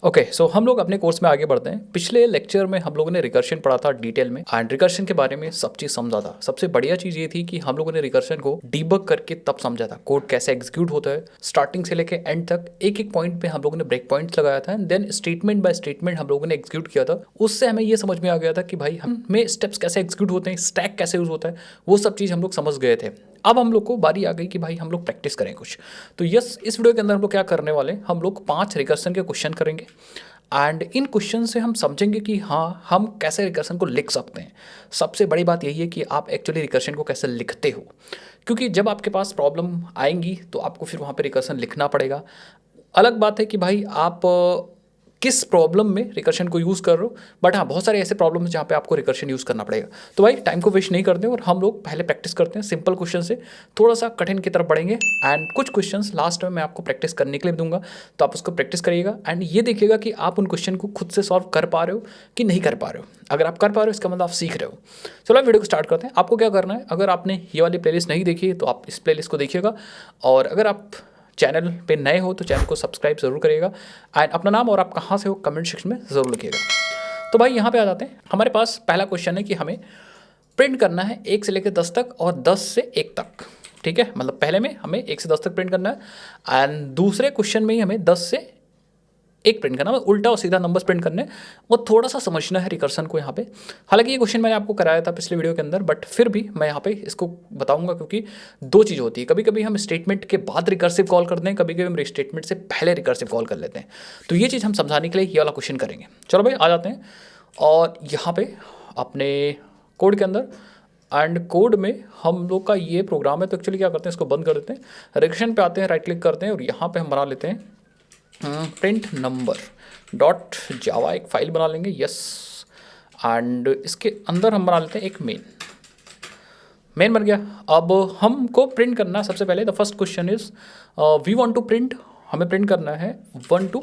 Okay so हम लोग अपने कोर्स में आगे बढ़ते हैं। पिछले लेक्चर में हम लोगों ने रिकर्शन पढ़ा था डिटेल में एंड रिकर्शन के बारे में सब चीज़ समझा था। सबसे बढ़िया चीज़ ये थी कि हम लोगों ने रिकर्शन को डीबग करके तब समझा था कोड कैसे एग्जीक्यूट होता है, स्टार्टिंग से लेके एंड तक एक एक पॉइंट पे हम लोगों ने ब्रेक पॉइंट्स लगाया था and then statement by statement हम लोगों ने एग्जीक्यूट किया था। उससे हमें ये समझ में आ गया था कि भाई हमें स्टेप्स कैसे एग्जीक्यूट होते हैं, स्टैक कैसे यूज होता है, वो सब चीज़ हम लोग समझ गए थे। अब हम लोग को बारी आ गई कि भाई हम लोग प्रैक्टिस करें कुछ। तो यस, इस वीडियो के अंदर हम लोग क्या करने वाले हैं, हम लोग 5 रिकर्शन के क्वेश्चन करेंगे एंड इन क्वेश्चन से हम समझेंगे कि हाँ हम कैसे रिकर्शन को लिख सकते हैं। सबसे बड़ी बात यही है कि आप एक्चुअली रिकर्शन को कैसे लिखते हो, क्योंकि जब आपके पास प्रॉब्लम आएंगी तो आपको फिर वहाँ पे रिकर्शन लिखना पड़ेगा। अलग बात है कि भाई आप किस प्रॉब्लम में रिकर्शन को यूज़ कर रहे हो, बट हाँ बहुत सारे ऐसे प्रॉब्लम हैं जहाँ पे आपको रिकर्शन यूज़ करना पड़ेगा। तो भाई टाइम को वेस्ट नहीं करते और हम लोग पहले प्रैक्टिस करते हैं सिंपल क्वेश्चन से थोड़ा सा कठिन की तरफ बढ़ेंगे एंड कुछ क्वेश्चंस लास्ट में मैं आपको प्रैक्टिस करने के लिए दूंगा, तो आप उसको प्रैक्टिस करिएगा एंड ये देखिएगा कि आप उन क्वेश्चन को खुद से सॉल्व कर पा रहे हो कि नहीं कर पा रहे हो। अगर आप कर पा रहे हो इसका मतलब आप सीख रहे हो। चलो वीडियो को स्टार्ट करते हैं। आपको क्या करना है, अगर आपने ये वाली प्लेलिस्ट नहीं देखी तो आप इस प्लेलिस्ट को देखिएगा और अगर आप चैनल पे नए हो तो चैनल को सब्सक्राइब जरूर करिएगा एंड अपना नाम और आप कहाँ से हो कमेंट सेक्शन में ज़रूर लिखिएगा। तो भाई यहाँ पे आ जाते हैं। हमारे पास पहला क्वेश्चन है कि हमें प्रिंट करना है 1 से लेकर 10 तक और 10 से 1 तक। ठीक है, मतलब पहले में हमें 1 से 10 तक प्रिंट करना है एंड दूसरे क्वेश्चन में ही हमें 10 से 1 प्रिंट करना है, उल्टा और सीधा नंबर्स प्रिंट करने, वो थोड़ा सा समझना है रिकर्सन को यहाँ पे। हालांकि ये क्वेश्चन मैंने आपको कराया था पिछले वीडियो के अंदर, बट फिर भी मैं यहाँ पे इसको बताऊंगा क्योंकि दो चीज़ होती है। कभी कभी हम स्टेटमेंट के बाद रिकर्सिव कॉल करते हैं, कभी कभी हम स्टेटमेंट से पहले रिकर्सिव कॉल कर लेते हैं। तो ये चीज़ हम समझाने के लिए ये वाला क्वेश्चन करेंगे। चलो भाई आ जाते हैं और यहाँ पे अपने कोड के अंदर एंड कोड में हम लोग का ये प्रोग्राम है। तो एक्चुअली क्या करते हैं, इसको बंद कर देते हैं, रिकर्शन पे आते हैं, राइट क्लिक करते हैं और यहाँ पे हम बना लेते हैं प्रिंट नंबर डॉट जावा, एक फाइल बना लेंगे। यस, एंड इसके अंदर हम बना लेते हैं एक मेन बन गया। अब हमको प्रिंट करना सबसे पहले the first question is we want to print, हमें प्रिंट करना है 1 to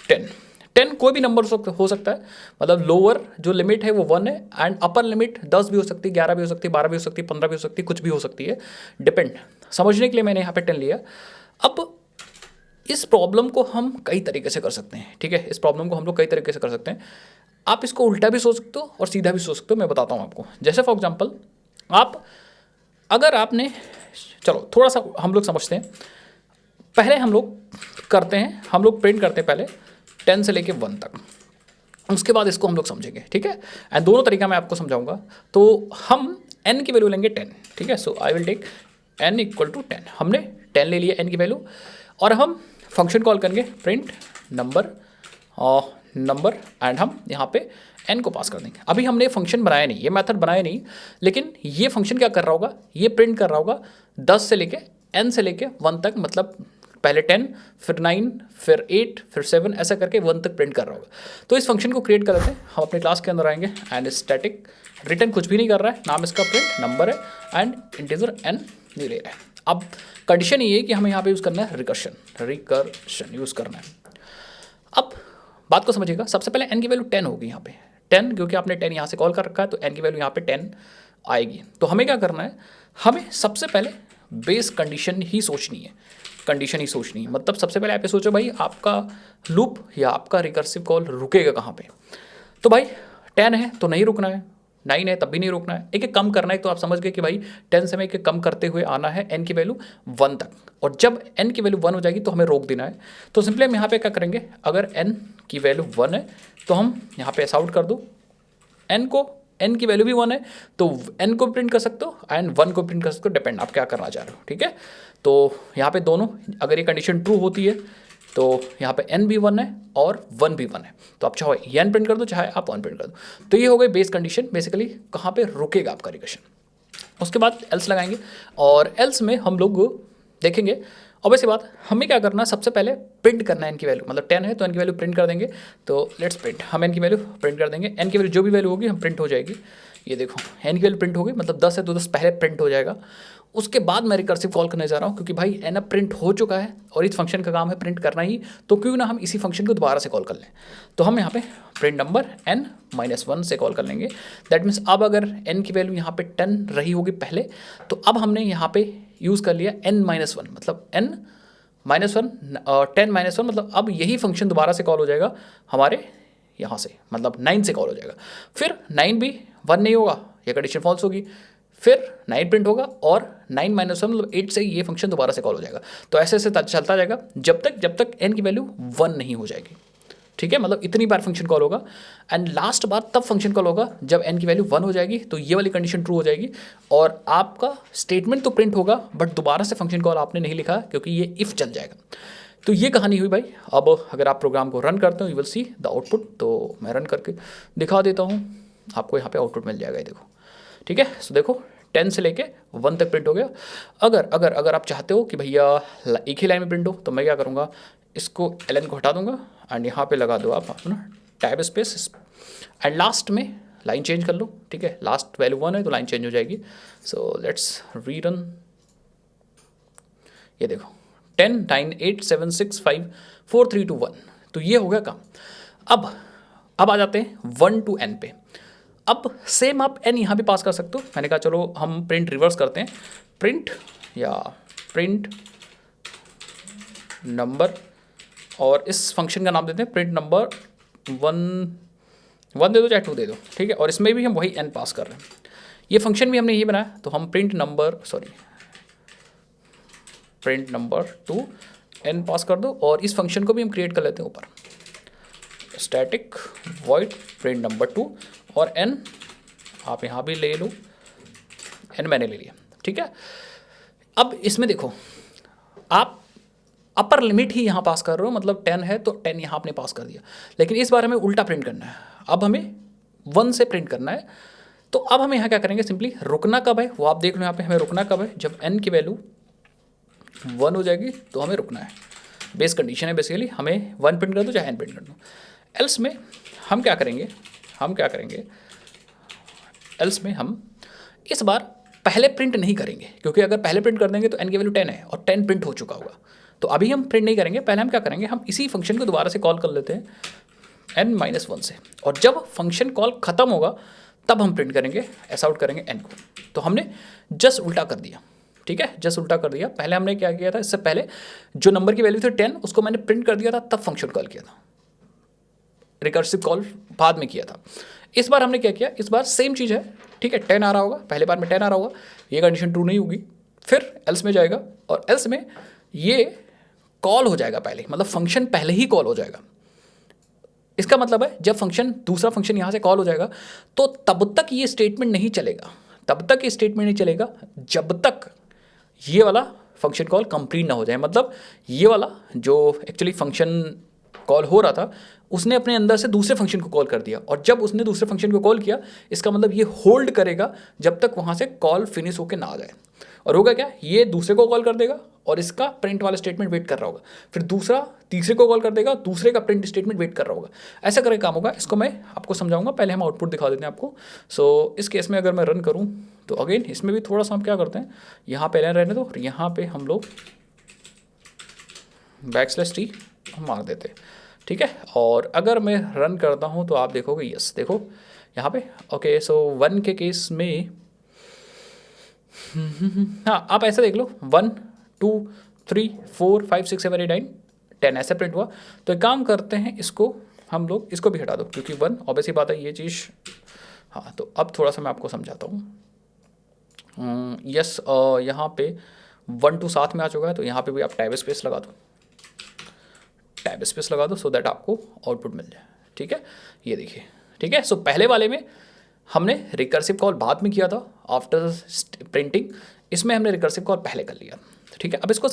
10। 10 कोई भी नंबर हो सकता है, मतलब लोअर जो लिमिट है वो 1 है एंड अपर लिमिट 10 भी हो सकती है, 11 भी हो सकती है, 12 भी हो सकती है, 15 भी हो सकती है, कुछ भी हो सकती है, डिपेंड। समझने के लिए मैंने यहाँ पे 10 लिया। अब इस प्रॉब्लम को हम कई तरीके से कर सकते हैं। ठीक है, इस प्रॉब्लम को हम लोग कई तरीके से कर सकते हैं। आप इसको उल्टा भी सोच सकते हो और सीधा भी सोच सकते हो, मैं बताता हूँ आपको। जैसे फॉर एग्जांपल आप अगर आपने, चलो थोड़ा सा हम लोग समझते हैं। पहले हम लोग करते हैं, हम लोग प्रिंट करते हैं पहले 10 से लेके 1 तक, उसके बाद इसको हम लोग समझेंगे। ठीक है, एंड दोनों तरीका मैं आपको समझाऊंगा। तो हम n की वैल्यू लेंगे 10। ठीक है, so I will take n equal to 10। हमने 10 ले लिया n की वैल्यू और हम फंक्शन कॉल करेंगे प्रिंट नंबर नंबर एंड हम यहाँ पे n को पास कर देंगे। अभी हमने फंक्शन बनाया नहीं, ये मेथड बनाया नहीं, लेकिन ये फंक्शन क्या कर रहा होगा, ये प्रिंट कर रहा होगा 10 से लेके n से लेके 1 तक, मतलब पहले 10 फिर 9 फिर 8 फिर 7 ऐसा करके 1 तक प्रिंट कर रहा होगा। तो इस फंक्शन को क्रिएट कर देते हैं। हम अपने क्लास के अंदर आएंगे एंड स्टैटिक रिटर्न कुछ भी नहीं कर रहा है, नाम इसका प्रिंट नंबर है एंड इंटीजर n नहीं ले रहा है। अब कंडीशन ये है कि हमें यहाँ पे यूज़ करना है रिकर्शन यूज़ करना है। अब बात को समझिएगा। सबसे पहले n की वैल्यू 10 होगी यहाँ पे 10, क्योंकि आपने 10 यहाँ से कॉल कर रखा है तो n की वैल्यू यहाँ पे 10 आएगी। तो हमें क्या करना है, हमें सबसे पहले बेस कंडीशन ही सोचनी है, कंडीशन ही सोचनी है। मतलब सबसे पहले आप ये सोचो भाई आपका लूप या आपका रिकर्सिव कॉल रुकेगा कहाँ पे। तो भाई 10 है तो नहीं रुकना है, 9 है तब भी नहीं रोकना है, एक एक कम करना है। तो आप समझ गए कि भाई 10 से हमें एक एक कम करते हुए आना है n की वैल्यू 1 तक, और जब n की वैल्यू 1 हो जाएगी तो हमें रोक देना है। तो सिंपली हम यहाँ पे क्या करेंगे, अगर n की वैल्यू 1 है तो हम यहाँ पे ऐसा आउट कर दो, n की वैल्यू भी 1 है तो n को प्रिंट कर सकते हो एंड 1 को प्रिंट कर सकते हो, डिपेंड आप क्या करना चाह रहे हो। ठीक है, तो यहाँ पे दोनों, अगर ये कंडीशन ट्रू होती है तो यहाँ पे n भी 1 है और 1 भी 1 है, तो आप चाहे n प्रिंट कर दो चाहे आप 1 प्रिंट कर दो। तो ये हो गई बेस कंडीशन, बेसिकली कहाँ पे रुकेगा आपका रिकर्शन। उसके बाद एल्स लगाएंगे और एल्स में हम लोग देखेंगे ऑब्वियसली बात, हमें क्या करना है, सबसे पहले प्रिंट करना है n की वैल्यू, मतलब 10 है तो n की वैल्यू प्रिंट कर देंगे। तो लेट्स प्रिंट, हम n की वैल्यू प्रिंट कर देंगे, n की वैल्यू जो भी वैल्यू होगी हम प्रिंट हो जाएगी। ये देखो n की वैल्यू प्रिंट हो गई, मतलब 10 है तो 10 पहले प्रिंट हो जाएगा। उसके बाद मैं रिकर्सिव कॉल करने जा रहा हूँ, क्योंकि भाई n अब प्रिंट हो चुका है और इस फंक्शन का काम है प्रिंट करना ही, तो क्यों ना हम इसी फंक्शन को दोबारा से कॉल कर लें। तो हम यहाँ पे प्रिंट नंबर n-1 से कॉल कर लेंगे। दैट मीन्स अब अगर n की वैल्यू यहाँ पे 10 रही होगी पहले, तो अब हमने यहाँ पे यूज़ कर लिया n-1, मतलब n -1 10 -1 मतलब अब यही फंक्शन दोबारा से कॉल हो जाएगा हमारे यहाँ से, मतलब 9 से कॉल हो जाएगा। फिर 9 भी 1 नहीं होगा, ये कंडीशन फॉल्स होगी, फिर 9 प्रिंट होगा और 9 -1 मतलब 8 से ये फंक्शन दोबारा से कॉल हो जाएगा। तो ऐसे ऐसे चलता जाएगा जब तक n की वैल्यू 1 नहीं हो जाएगी। ठीक है, मतलब इतनी बार फंक्शन कॉल होगा एंड लास्ट बार तब फंक्शन कॉल होगा जब n की वैल्यू 1 हो जाएगी, तो ये वाली कंडीशन ट्रू हो जाएगी और आपका स्टेटमेंट तो प्रिंट होगा बट दोबारा से फंक्शन कॉल आपने नहीं लिखा क्योंकि ये इफ़ चल जाएगा। तो ये कहानी हुई भाई। अब अगर आप प्रोग्राम को रन करते हो you will see the output. तो मैं रन करके दिखा देता हूँ, आपको यहाँ पे आउटपुट मिल जाएगा, ये देखो। ठीक है, सो देखो 10 से लेके 1 तक प्रिंट हो गया। अगर अगर अगर आप चाहते हो कि भैया एक ही लाइन में प्रिंट हो तो मैं क्या करूँगा, इसको ln को हटा दूंगा एंड यहाँ पे लगा दो आप अपना टैब स्पेस एंड लास्ट में लाइन चेंज कर लो। ठीक है, लास्ट वैल्यू 1 है तो लाइन चेंज हो जाएगी। सो लेट्स रीरन, ये देखो 10 9 8 7 6 5 4 3 2 1। तो ये हो गया काम। अब आ जाते हैं 1 to n पे। अब सेम आप n यहाँ भी पास कर सकते हो। मैंने कहा चलो हम प्रिंट रिवर्स करते हैं, प्रिंट नंबर और इस फंक्शन का नाम देते हैं प्रिंट नंबर 1 दे दो चाहे 2 दे दो। ठीक है, और इसमें भी हम वही n पास कर रहे हैं। ये फंक्शन भी हमने यही बनाया, तो हम प्रिंट नंबर 2 n पास कर दो और इस फंक्शन को भी हम क्रिएट कर लेते हैं ऊपर, स्टैटिक वॉइड प्रिंट नंबर 2 और n आप यहाँ भी ले लो, n मैंने ले लिया। ठीक है, अब इसमें देखो आप अपर लिमिट ही यहाँ पास कर रहे हो, मतलब 10 है तो 10 यहाँ आपने पास कर दिया, लेकिन इस बार हमें उल्टा प्रिंट करना है। अब हमें 1 से प्रिंट करना है। तो अब हम यहाँ क्या करेंगे, सिंपली रुकना कब है वो आप देख लो। यहाँ पे हमें रुकना कब है, जब n की वैल्यू 1 हो जाएगी तो हमें रुकना है। बेस कंडीशन है बेसिकली, हमें 1 प्रिंट कर दो चाहे n प्रिंट कर दो। एल्स में हम क्या करेंगे, एल्स में हम इस बार पहले प्रिंट नहीं करेंगे, क्योंकि अगर पहले प्रिंट कर देंगे तो n की वैल्यू 10 है और 10 प्रिंट हो चुका होगा। तो अभी हम प्रिंट नहीं करेंगे, पहले हम क्या करेंगे, हम इसी फंक्शन को दोबारा से कॉल कर लेते हैं n-1 से, और जब फंक्शन कॉल खत्म होगा तब हम प्रिंट करेंगे, ऐसा आउट करेंगे n को। तो हमने जस्ट उल्टा कर दिया। ठीक है, जस्ट उल्टा कर दिया। पहले हमने क्या किया था, इससे पहले जो नंबर की वैल्यू थी 10 उसको मैंने प्रिंट कर दिया था, तब फंक्शन कॉल किया था, रिकर्सिव कॉल बाद में किया था। इस बार हमने क्या किया, इस बार सेम चीज़ है। ठीक है, 10 आ रहा होगा, पहले बार में 10 आ रहा होगा, ये कंडीशन ट्रू नहीं होगी, फिर एल्स में जाएगा और एल्स में ये कॉल हो जाएगा पहले, मतलब फंक्शन पहले ही कॉल हो जाएगा। इसका मतलब है जब दूसरा फंक्शन यहाँ से कॉल हो जाएगा तो तब तक ये स्टेटमेंट नहीं चलेगा, जब तक ये वाला फंक्शन कॉल कंप्लीट ना हो जाए। मतलब ये वाला जो एक्चुअली फंक्शन कॉल हो रहा था उसने अपने अंदर से दूसरे फंक्शन को कॉल कर दिया, और जब उसने दूसरे फंक्शन को कॉल किया इसका मतलब ये होल्ड करेगा जब तक वहाँ से कॉल फिनिश होकर ना आ जाए। और होगा क्या, ये दूसरे को कॉल कर देगा और इसका प्रिंट वाला स्टेटमेंट वेट कर रहा होगा, फिर दूसरा तीसरे को कॉल कर देगा, दूसरे का प्रिंट स्टेटमेंट वेट कर रहा होगा। ऐसा करके काम होगा। इसको मैं आपको समझाऊंगा, पहले हम आउटपुट दिखा देते हैं आपको। सो इस केस में अगर मैं रन करूँ तो अगेन इसमें भी थोड़ा सा हम क्या करते हैं, यहाँ पे रहने दो, यहाँ पे हम लोग \t हम मार देते हैं। ठीक है, और अगर मैं रन करता हूँ तो आप देखोगे, यस देखो यहाँ पे ओके। सो 1 के केस में हाँ आप ऐसा देख लो, 1 2 3 4 5 6 7 8 9 10 ऐसे प्रिंट हुआ। तो एक काम करते हैं, इसको हम लोग इसको भी हटा दो, क्योंकि 1 ऑब्वियसली बात है ये चीज़। हाँ तो अब थोड़ा सा मैं आपको समझाता हूँ। यस यहाँ पे 1 2 साथ में आ चुका है, तो यहाँ पे भी आप टैब स्पेस लगा दो, सो दैट आपको आउटपुट मिल जाए। ठीक है, ये देखिए। ठीक है, सो पहले वाले में हमने रिकर्सिव कॉल बाद में किया था आफ्टर प्रिंटिंग, इसमें हमने रिकर्सिव कॉल पहले कर लिया। ठीक है, अब इसको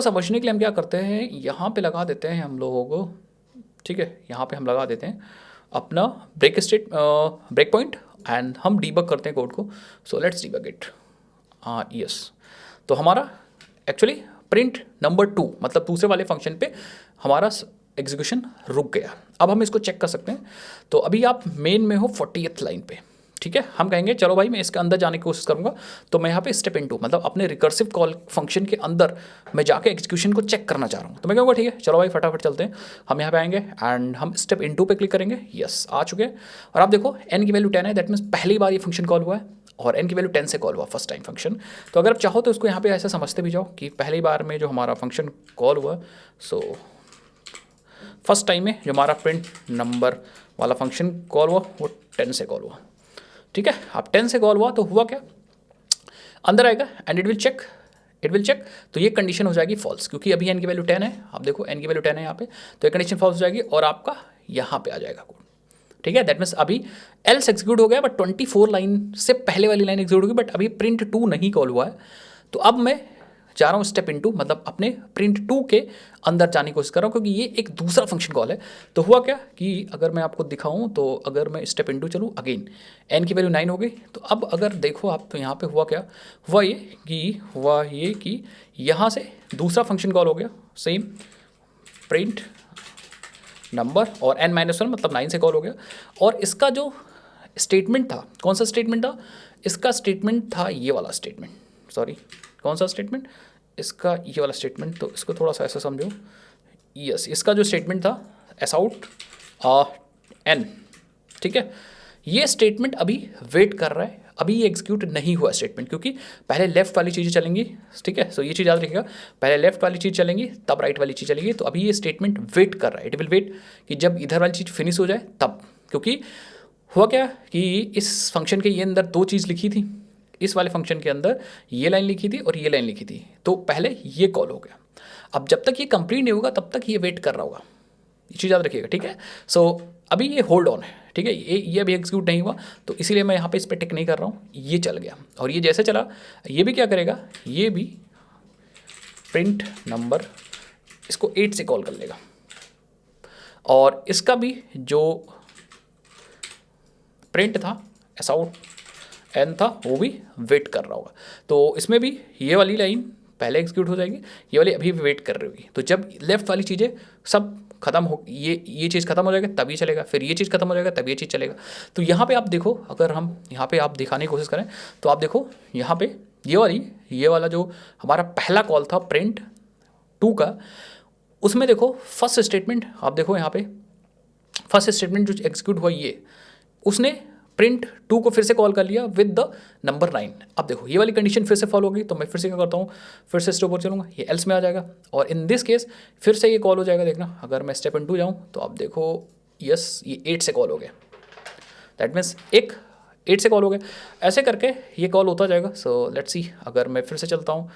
समझने के लिए हम क्या करते हैं, यहाँ पे लगा देते हैं हम लोगों को। ठीक है, यहाँ पे हम लगा देते हैं अपना ब्रेक पॉइंट एंड हम डीबग करते हैं कोड को। So let's debug it. Yes, तो हमारा एक्चुअली प्रिंट नंबर 2 मतलब दूसरे वाले फंक्शन पे हमारा एग्जीक्यूशन रुक गया। अब हम इसको चेक कर सकते हैं। तो अभी आप मेन में हो 40th लाइन पे। ठीक है, हम कहेंगे चलो भाई मैं इसके अंदर जाने की कोशिश करूँगा, तो मैं यहाँ पे स्टेप इनटू मतलब अपने रिकर्सिव कॉल फंक्शन के अंदर मैं जाके एग्जीक्यूशन को चेक करना चाह रहा हूँ। तो मैं कहूँगा ठीक है चलो भाई फटाफट चलते हैं। हम यहाँ पे आएंगे एंड हम स्टेप इनटू पे क्लिक करेंगे। यस, आ चुके हैं। और आप देखो n की वैल्यू 10 है, दैट मीन्स पहली बार ये फंक्शन कॉल हुआ है। और n की वैल्यू 10 से कॉल हुआ फर्स्ट टाइम फंक्शन। तो अगर आप चाहो तो इसको यहाँ पे ऐसे समझते भी जाओ कि पहली बार में जो हमारा फंक्शन कॉल हुआ, सो फर्स्ट टाइम में जो हमारा प्रिंट नंबर वाला फंक्शन कॉल हुआ वो 10 से कॉल हुआ। ठीक है, अब 10 से कॉल हुआ तो हुआ क्या, अंदर आएगा एंड इट विल चेक। तो ये कंडीशन हो जाएगी फॉल्स, क्योंकि अभी n की वैल्यू 10 है। आप देखो n की वैल्यू 10 है यहाँ पे, तो ये कंडीशन फॉल्स हो जाएगी और आपका यहाँ पे आ जाएगा कोड। ठीक है, दैट मीन्स अभी एल्स एग्जीक्यूट हो गया, बट 24 लाइन से पहले वाली लाइन एग्जीक्यूट होगी, बट अभी प्रिंट 2 नहीं कॉल हुआ है। तो अब मैं जा रहा हूँ स्टेप इनटू, मतलब अपने प्रिंट 2 के अंदर जाने की कोशिश कर रहा हूँ, क्योंकि ये एक दूसरा फंक्शन कॉल है। तो हुआ क्या कि अगर मैं आपको दिखाऊँ तो अगर मैं स्टेप इनटू चलूँ, अगेन n की वैल्यू 9 हो गई। तो अब अगर देखो आप, तो यहाँ पे हुआ क्या, हुआ ये कि यहाँ से दूसरा फंक्शन कॉल हो गया, सेम प्रिंट नंबर और n-1 मतलब 9 से कॉल हो गया। और इसका जो स्टेटमेंट था, कौन सा स्टेटमेंट था, इसका स्टेटमेंट था ये वाला स्टेटमेंट, सॉरी कौन सा स्टेटमेंट, इसका ये वाला स्टेटमेंट। तो इसको थोड़ा सा ऐसा समझो, यस, इसका जो स्टेटमेंट था एस आउट n, ठीक है, ये स्टेटमेंट अभी वेट कर रहा है, अभी ये एग्जीक्यूट नहीं हुआ स्टेटमेंट, क्योंकि पहले लेफ्ट वाली चीज़ें चलेंगी। ठीक है, सो ये चीज़ याद रखिएगा, पहले लेफ्ट वाली चीज़ चलेंगी तब राइट वाली चीज़ चलेगी। तो अभी ये स्टेटमेंट वेट कर रहा है, इट विल वेट कि जब इधर वाली चीज़ फिनिश हो जाए तब, क्योंकि हुआ क्या कि इस फंक्शन के ये अंदर दो चीज़ लिखी थी, इस वाले फंक्शन के अंदर ये लाइन लिखी थी और ये लाइन लिखी थी, तो पहले ये कॉल हो गया। अब जब तक ये कंप्लीट नहीं होगा तब तक ये वेट कर रहा होगा, ये चीज़ याद रखिएगा। ठीक है, सो अभी ये होल्ड ऑन है, ठीक है, ये अभी एग्जीक्यूट नहीं हुआ, तो इसीलिए मैं यहाँ पे इस पर टिक नहीं कर रहा हूँ, ये चल गया। और ये जैसे चला, ये भी क्या करेगा, ये भी प्रिंट नंबर इसको 8 से कॉल कर लेगा, और इसका भी जो प्रिंट था एस आउट n था वो भी वेट कर रहा होगा। तो इसमें भी ये वाली लाइन पहले एग्जीक्यूट हो जाएगी, ये वाली अभी भी वेट कर रही होगी। तो जब लेफ्ट वाली चीज़ें सब खत्म हो, ये चीज़ खत्म हो जाएगा तभी चलेगा, फिर ये चीज़ खत्म हो जाएगा तब ये चीज़ चलेगा। तो यहाँ पे आप देखो, अगर हम यहाँ पे आप दिखाने की कोशिश करें तो आप देखो यहाँ पे ये वाला जो हमारा पहला कॉल था प्रिंट 2 का, उसमें देखो फर्स्ट स्टेटमेंट, आप देखो यहाँ पे फर्स्ट स्टेटमेंट जो एग्जीक्यूट हुआ ये, उसने प्रिंट 2 को फिर से कॉल कर लिया विद द नंबर 9। अब देखो ये वाली कंडीशन फिर से फॉलो होगी, तो मैं फिर से क्या करता हूँ, फिर से स्टेप पर चलूँगा, ये एल्स में आ जाएगा, और इन दिस केस फिर से ये कॉल हो जाएगा। देखना अगर मैं स्टेप इन 2 जाऊँ तो आप देखो यस, ये 8 से कॉल हो गया, दैट मीन्स एक 8 से कॉल हो गया, ऐसे करके ये कॉल होता जाएगा। सो लेट्स सी, अगर मैं फिर से चलता हूँ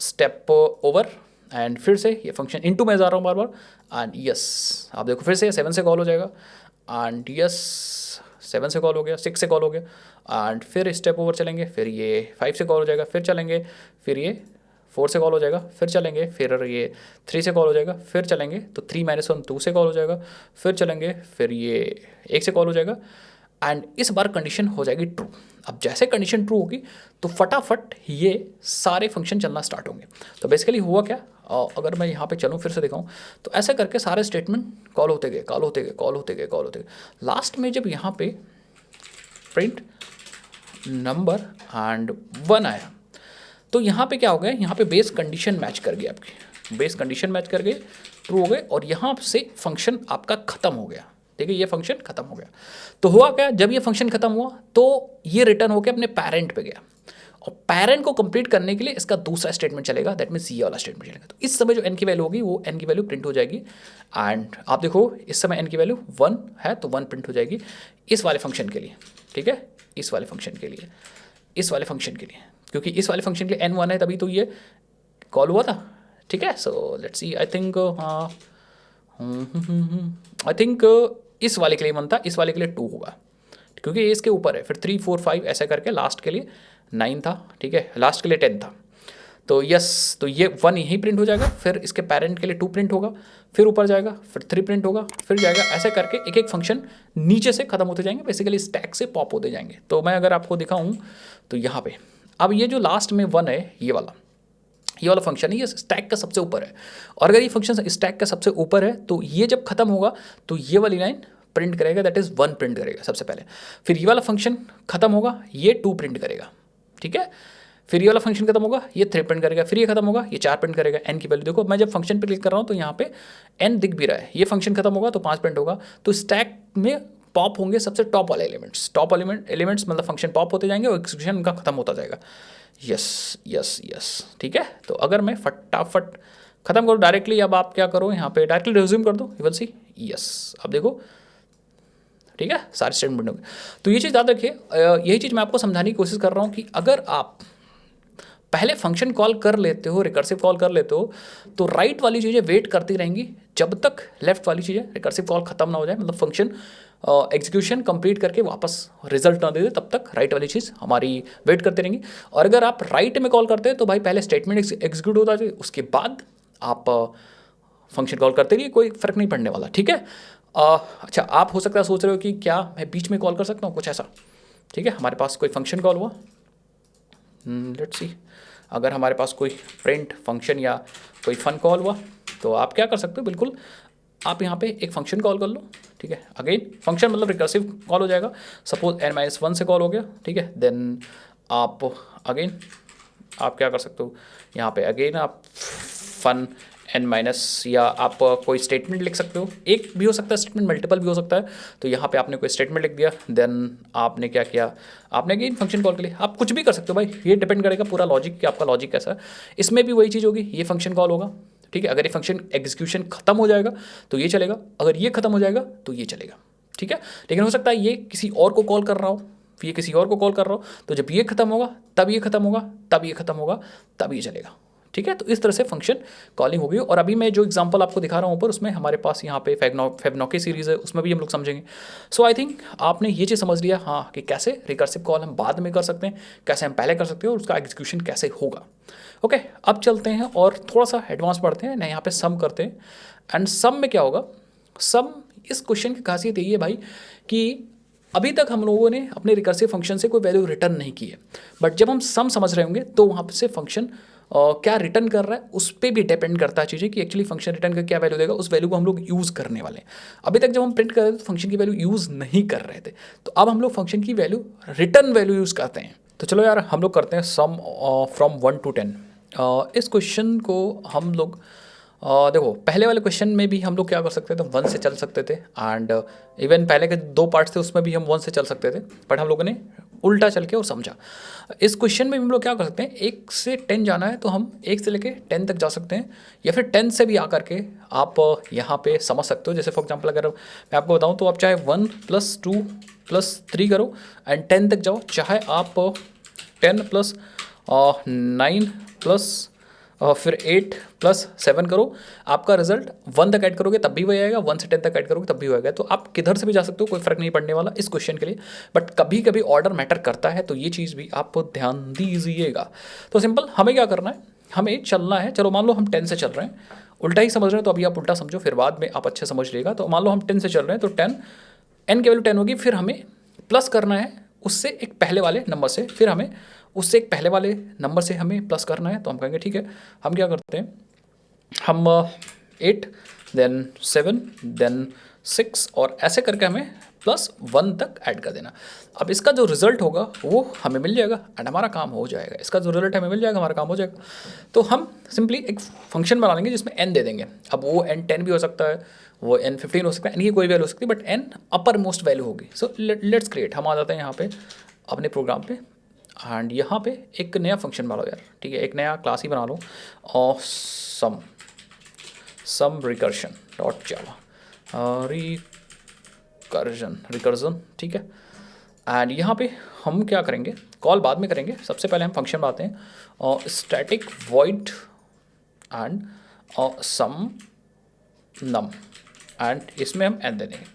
स्टेप ओवर एंड फिर से ये फंक्शन इनटू में जा रहा हूँ बार बार, एंड यस आप देखो फिर से 7 से कॉल हो जाएगा, एंड यस 7 से कॉल हो गया, 6 से कॉल हो गया, एंड फिर स्टेप ओवर चलेंगे, फिर ये 5 से कॉल हो जाएगा, फिर चलेंगे, फिर ये 4 से कॉल हो जाएगा, फिर चलेंगे, फिर ये 3 से कॉल हो जाएगा, फिर चलेंगे तो 3-1 2 से कॉल हो जाएगा, फिर चलेंगे, फिर ये 1 से कॉल हो जाएगा, एंड इस बार कंडीशन हो जाएगी ट्रू। अब जैसे कंडीशन ट्रू होगी तो फटाफट ये सारे फंक्शन चलना स्टार्ट होंगे। तो बेसिकली हुआ क्या, अगर मैं यहाँ पे चलूँ फिर से दिखाऊँ, तो ऐसे करके सारे स्टेटमेंट कॉल होते गए, लास्ट में जब यहाँ पे प्रिंट नंबर एंड 1 आया, तो यहाँ पे क्या हो गया, यहाँ पे बेस कंडीशन मैच कर गई, आपकी बेस कंडीशन मैच कर गई, ट्रू हो गए, और यहाँ से फंक्शन आपका ख़त्म हो गया। ठीक है, ये फंक्शन खत्म हो गया। तो हुआ क्या, जब ये फंक्शन खत्म हुआ तो ये रिटर्न होकर अपने पेरेंट पे गया, और पेरेंट को कंप्लीट करने के लिए इसका दूसरा स्टेटमेंट चलेगा, दैट मीन्स ये वाला स्टेटमेंट चलेगा। तो इस समय जो n की वैल्यू होगी वो n की वैल्यू प्रिंट हो जाएगी, एंड आप देखो इस समय n की वैल्यू 1 है तो 1 प्रिंट हो जाएगी इस वाले फंक्शन के लिए। ठीक है, इस वाले फंक्शन के लिए, क्योंकि इस वाले फंक्शन के लिए n 1 है तभी तो ये कॉल हुआ था। ठीक है, so let's see, I think इस वाले के लिए 1 था, इस वाले के लिए 2 होगा, क्योंकि ये इसके ऊपर है, फिर 3 4 5 ऐसे करके लास्ट के लिए 9 था। ठीक है, लास्ट के लिए 10 था, तो यस, तो ये 1 यहीं प्रिंट हो जाएगा, फिर इसके पेरेंट के लिए 2 प्रिंट होगा, फिर ऊपर जाएगा, फिर 3 प्रिंट होगा, फिर जाएगा, ऐसे करके एक एक फंक्शन नीचे से खत्म होते जाएंगे, बेसिकली स्टैक से पॉप होते जाएंगे। तो मैं अगर आपको दिखाऊँ तो यहाँ पे अब ये जो लास्ट में 1 है, ये वाला फंक्शन है, ये स्टैक का सबसे ऊपर है, और अगर ये फंक्शन स्टैक का सबसे ऊपर है तो ये जब खत्म होगा तो ये वाली लाइन प्रिंट करेगा, दैट इज़ 1 प्रिंट करेगा सबसे पहले, फिर ये वाला फंक्शन खत्म होगा, ये 2 प्रिंट करेगा। ठीक है, फिर ये वाला फंक्शन खत्म होगा, ये 3 प्रिंट करेगा, फिर ये खत्म होगा, ये 4 प्रिंट करेगा। n की वैल्यू देखो, मैं जब फंक्शन पे क्लिक कर रहा हूँ तो यहाँ पे n दिख भी रहा है, ये फंक्शन खत्म होगा तो 5 प्रिंट होगा। तो स्टैक में पॉप होंगे सबसे टॉप वाले एलिमेंट्स। टॉप एलिमेंट्स मतलब फंक्शन पॉप होते जाएंगे और एग्जीक्यूशन उनका खत्म होता जाएगा। यस यस यस, ठीक है। तो अगर मैं फटाफट खत्म करूँ डायरेक्टली, अब आप क्या करो यहाँ पे डायरेक्टली रिज्यूम कर दो, यू विल सी। यस, अब देखो, ठीक है, सारे स्टेटमेंट हो गए। तो ये चीज़ याद रखिए, यही चीज़ मैं आपको समझाने की कोशिश कर रहा हूँ कि अगर आप पहले फंक्शन कॉल कर लेते हो, रिकर्सिव कॉल कर लेते हो, तो राइट वाली चीज़ें वेट करती रहेंगी जब तक लेफ्ट वाली चीज़ें रिकर्सिव कॉल खत्म ना हो जाए, मतलब फंक्शन एग्जीक्यूशन कंप्लीट करके वापस रिजल्ट ना दे दे, तब तक राइट वाली चीज़ हमारी वेट करती रहेंगी। और अगर आप राइट में कॉल करते हैं तो भाई पहले स्टेटमेंट एग्जीक्यूट होता है, उसके बाद आप फंक्शन कॉल करते रहिए, कोई फर्क नहीं पड़ने वाला, ठीक है। अच्छा, आप हो सकता है सोच रहे हो कि क्या मैं बीच में कॉल कर सकता हूँ, कुछ ऐसा, ठीक है। हमारे पास कोई फंक्शन कॉल हुआ, लेट्स सी, अगर हमारे पास कोई प्रिंट फंक्शन या कोई फन कॉल हुआ, तो आप क्या कर सकते हो, बिल्कुल आप यहाँ पे एक फंक्शन कॉल कर लो, ठीक है। अगेन फंक्शन मतलब रिकर्सिव कॉल हो जाएगा, सपोज n-1 से कॉल हो गया, ठीक है। देन आप अगेन आप क्या कर सकते हो, यहाँ पे अगेन आप फन n- या आप कोई स्टेटमेंट लिख सकते हो, एक भी हो सकता है स्टेटमेंट, मल्टीपल भी हो सकता है। तो यहाँ पे आपने कोई स्टेटमेंट लिख दिया, देन आपने क्या किया, आपने अगेन फंक्शन कॉल के लिए आप कुछ भी कर सकते हो भाई, ये डिपेंड करेगा पूरा लॉजिक कि आपका लॉजिक कैसा है। इसमें भी वही चीज़ होगी, ये फंक्शन कॉल होगा, ठीक है। अगर ये फंक्शन एग्जीक्यूशन खत्म हो जाएगा तो ये चलेगा, अगर ये खत्म हो जाएगा तो ये चलेगा, ठीक है। लेकिन हो सकता है ये किसी और को कॉल कर रहा हो, ये किसी और को कॉल कर रहा हो, तो जब ये खत्म होगा तब ये खत्म होगा, तब ये खत्म होगा, तब ये चलेगा, ठीक है। तो इस तरह से फंक्शन कॉलिंग होगी। और अभी मैं जो एग्जांपल आपको दिखा रहा हूँ ऊपर, उसमें हमारे पास यहाँ पे फेबनॉकी सीरीज़ है, उसमें भी हम लोग समझेंगे। सो आई थिंक आपने ये चीज़ समझ लिया, हाँ, कि कैसे रिकर्सिव कॉल हम बाद में कर सकते हैं, कैसे हम पहले कर सकते हैं और उसका एग्जीक्यूशन कैसे होगा। ओके, अब चलते हैं और थोड़ा सा एडवांस पढ़ते हैं ना, यहाँ पे सम करते हैं। एंड सम में क्या होगा, सम इस क्वेश्चन की खासियत यही है भाई कि अभी तक हम लोगों ने अपने रिकर्सिव फंक्शन से कोई वैल्यू रिटर्न नहीं की है, बट जब हम सम समझ रहे होंगे तो वहाँ से फंक्शन क्या रिटर्न कर रहा है उस पर भी डिपेंड करता है चीज़ें कि एक्चुअली फंक्शन रिटर्न का क्या वैल्यू देगा, उस वैल्यू को हम लोग यूज़ करने वाले हैं। अभी तक जब हम प्रिंट कर रहे थे तो फंक्शन की वैल्यू यूज़ नहीं कर रहे थे, तो अब हम लोग फंक्शन की वैल्यू रिटर्न वैल्यू यूज़ करते हैं। तो चलो यार, हम लोग करते हैं सम फ्रॉम 1 to 10। इस क्वेश्चन को हम लोग देखो, पहले वाले क्वेश्चन में भी हम लोग क्या कर सकते थे, 1 से चल सकते थे, एंड इवन पहले के 2 पार्ट्स थे उसमें भी हम 1 से चल सकते थे, बट हम लोगों ने उल्टा चल के और समझा। इस क्वेश्चन में हम लोग क्या कर सकते हैं, 1 से 10 जाना है तो हम 1 से लेके 10 तक जा सकते हैं, या फिर 10 से भी आकर के आप यहाँ पे समझ सकते हो। जैसे फॉर एग्जाम्पल अगर मैं आपको बताऊँ तो आप चाहे 1 + 2 + 3 करो एंड 10 तक जाओ, चाहे आप 10 + 9 + फिर 8 + 7 करो, आपका रिजल्ट 1 तक ऐड करोगे तब भी वही आएगा, 1 से 10 तक ऐड करोगे तब भी वही आएगा। तो आप किधर से भी जा सकते हो, कोई फर्क नहीं पड़ने वाला इस क्वेश्चन के लिए, बट कभी कभी ऑर्डर मैटर करता है, तो ये चीज़ भी आप ध्यान दीजिएगा। तो सिंपल हमें क्या करना है, हमें चलना है, चलो मान लो हम 10 से चल रहे हैं, उल्टा ही समझ रहे हैं तो अभी आप उल्टा समझो, फिर बाद में आप अच्छे समझ लीजिएगा। तो मान लो हम 10 से चल रहे हैं तो 10 n की वैल्यू 10 होगी, फिर हमें प्लस करना है उससे एक पहले वाले नंबर से, फिर हमें उससे एक पहले वाले नंबर से हमें प्लस करना है। तो हम कहेंगे ठीक है, हम क्या करते हैं, हम 8 देन 7 देन 6 और ऐसे करके हमें +1 तक ऐड कर देना। अब इसका जो रिजल्ट होगा वो हमें मिल जाएगा एंड हमारा काम हो जाएगा। इसका जो रिजल्ट हमें मिल जाएगा, हमारा काम हो जाएगा। तो हम सिंपली एक फंक्शन बना लेंगे जिसमें n दे देंगे। अब वो n 10 भी हो सकता है, वो n 15 हो सकता है, n की कोई वैल्यू हो सकती है, but n upper most value होगी। सो लेट्स क्रिएट, हम आ जाते हैं यहाँ पे अपने प्रोग्राम पे एंड यहाँ पे एक नया फंक्शन बना लो यार, ठीक है, एक नया क्लास ही बना लो और सम रिकर्शन डॉट जावा रिकर्जन, ठीक है। एंड यहाँ पे हम क्या करेंगे, कॉल बाद में करेंगे, सबसे पहले हम फंक्शन बनाते हैं और static void and sum num and इसमें हम n दे देंगे।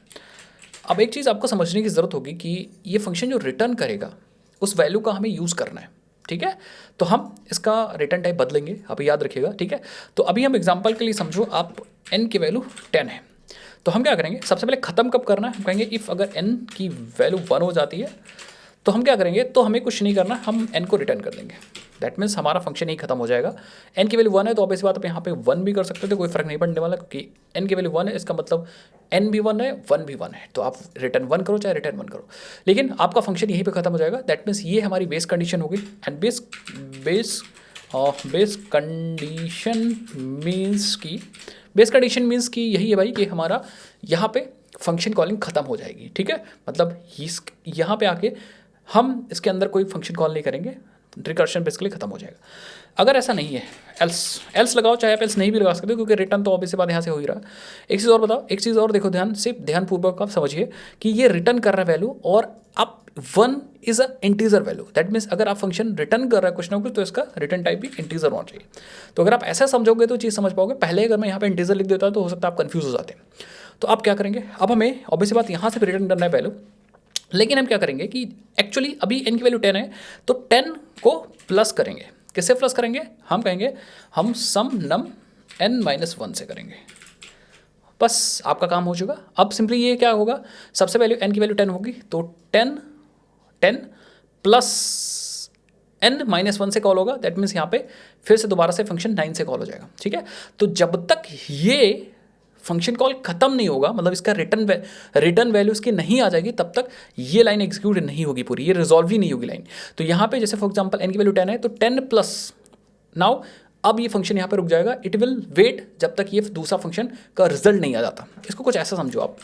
अब एक चीज़ आपको समझने की ज़रूरत होगी कि ये फंक्शन जो रिटर्न करेगा उस वैल्यू का हमें यूज़ करना है, ठीक है। तो हम इसका रिटर्न टाइप बदलेंगे, अभी याद रखिएगा, ठीक है। तो अभी हम एग्जांपल के लिए समझो आप n की वैल्यू 10 है, तो हम क्या करेंगे, सबसे पहले ख़त्म कब करना है, हम कहेंगे इफ़ अगर n की वैल्यू 1 हो जाती है तो हम क्या करेंगे, तो हमें कुछ नहीं करना, हम n को रिटर्न कर देंगे। दैट मीन्स हमारा फंक्शन ही खत्म हो जाएगा। n की वैल्यू 1 है तो ऑब्वियस बात आप यहाँ पे 1 भी कर सकते थे, कोई फर्क नहीं पड़ने वाला, क्योंकि n की वैल्यू 1 है, इसका मतलब n भी 1 है, 1 भी 1 है, तो आप रिटर्न 1 करो चाहे रिटर्न 1 करो, लेकिन आपका फंक्शन यहीं पे खत्म हो जाएगा। दैट मीन्स ये हमारी बेस कंडीशन होगी एंड बेस कंडीशन मीन्स की यही है भाई कि हमारा यहाँ पे फंक्शन कॉलिंग खत्म हो जाएगी। ठीक है, मतलब यहाँ पे आके हम इसके अंदर कोई फंक्शन कॉल नहीं करेंगे, रिकर्शन बेसिकली खत्म हो जाएगा। अगर ऐसा नहीं है, एल्स लगाओ, चाहे आप एल्स नहीं भी लगा सकते क्योंकि रिटर्न तो ऑब्वियस बात यहाँ से हो ही रहा है। एक चीज़ और बताओ, एक चीज़ और देखो, ध्यानपूर्वक आप समझिए कि ये रिटर्न कर रहा है वैल्यू, और आप 1 is a integer value. That means अगर आप फंक्शन रिटर्न कर रहा है कुछ ना कुछ, तो इसका रिटर्न टाइप भी इंटीजर होना चाहिए। तो अगर आप ऐसा समझोगे तो चीज़ समझ पाओगे। पहले अगर मैं यहाँ पे इंटीजर लिख देता तो हो सकता है आप कंफ्यूज हो जाते हैं। तो आप क्या करेंगे, अब हमें ऑब्वियस बात यहाँ से भी रिटर्न करना है वैल्यू, लेकिन हम क्या करेंगे कि एक्चुअली अभी n की वैल्यू 10 है, तो 10 को प्लस करेंगे। किससे प्लस करेंगे, हम कहेंगे हम सम नम n-1 से करेंगे। बस आपका काम हो चुका। अब सिंपली ये क्या होगा, सबसे पहले n की वैल्यू 10 होगी, तो 10 प्लस n-1 से कॉल होगा। दैट मीन्स यहाँ पे फिर से दोबारा से फंक्शन 9 से कॉल हो जाएगा। ठीक है, तो जब तक ये फंक्शन कॉल खत्म नहीं होगा, मतलब इसका रिटर्न वैल्यू इसकी नहीं आ जाएगी, तब तक ये लाइन एग्जीक्यूट नहीं होगी पूरी, ये रिजॉल्व ही नहीं होगी लाइन। तो यहाँ पे जैसे फॉर एग्जांपल n की वैल्यू 10 है, तो 10 प्लस नाउ अब ये फंक्शन यहाँ पे रुक जाएगा। इट विल वेट जब तक ये दूसरा फंक्शन का रिजल्ट नहीं आ जाता। इसको कुछ ऐसा समझो आप।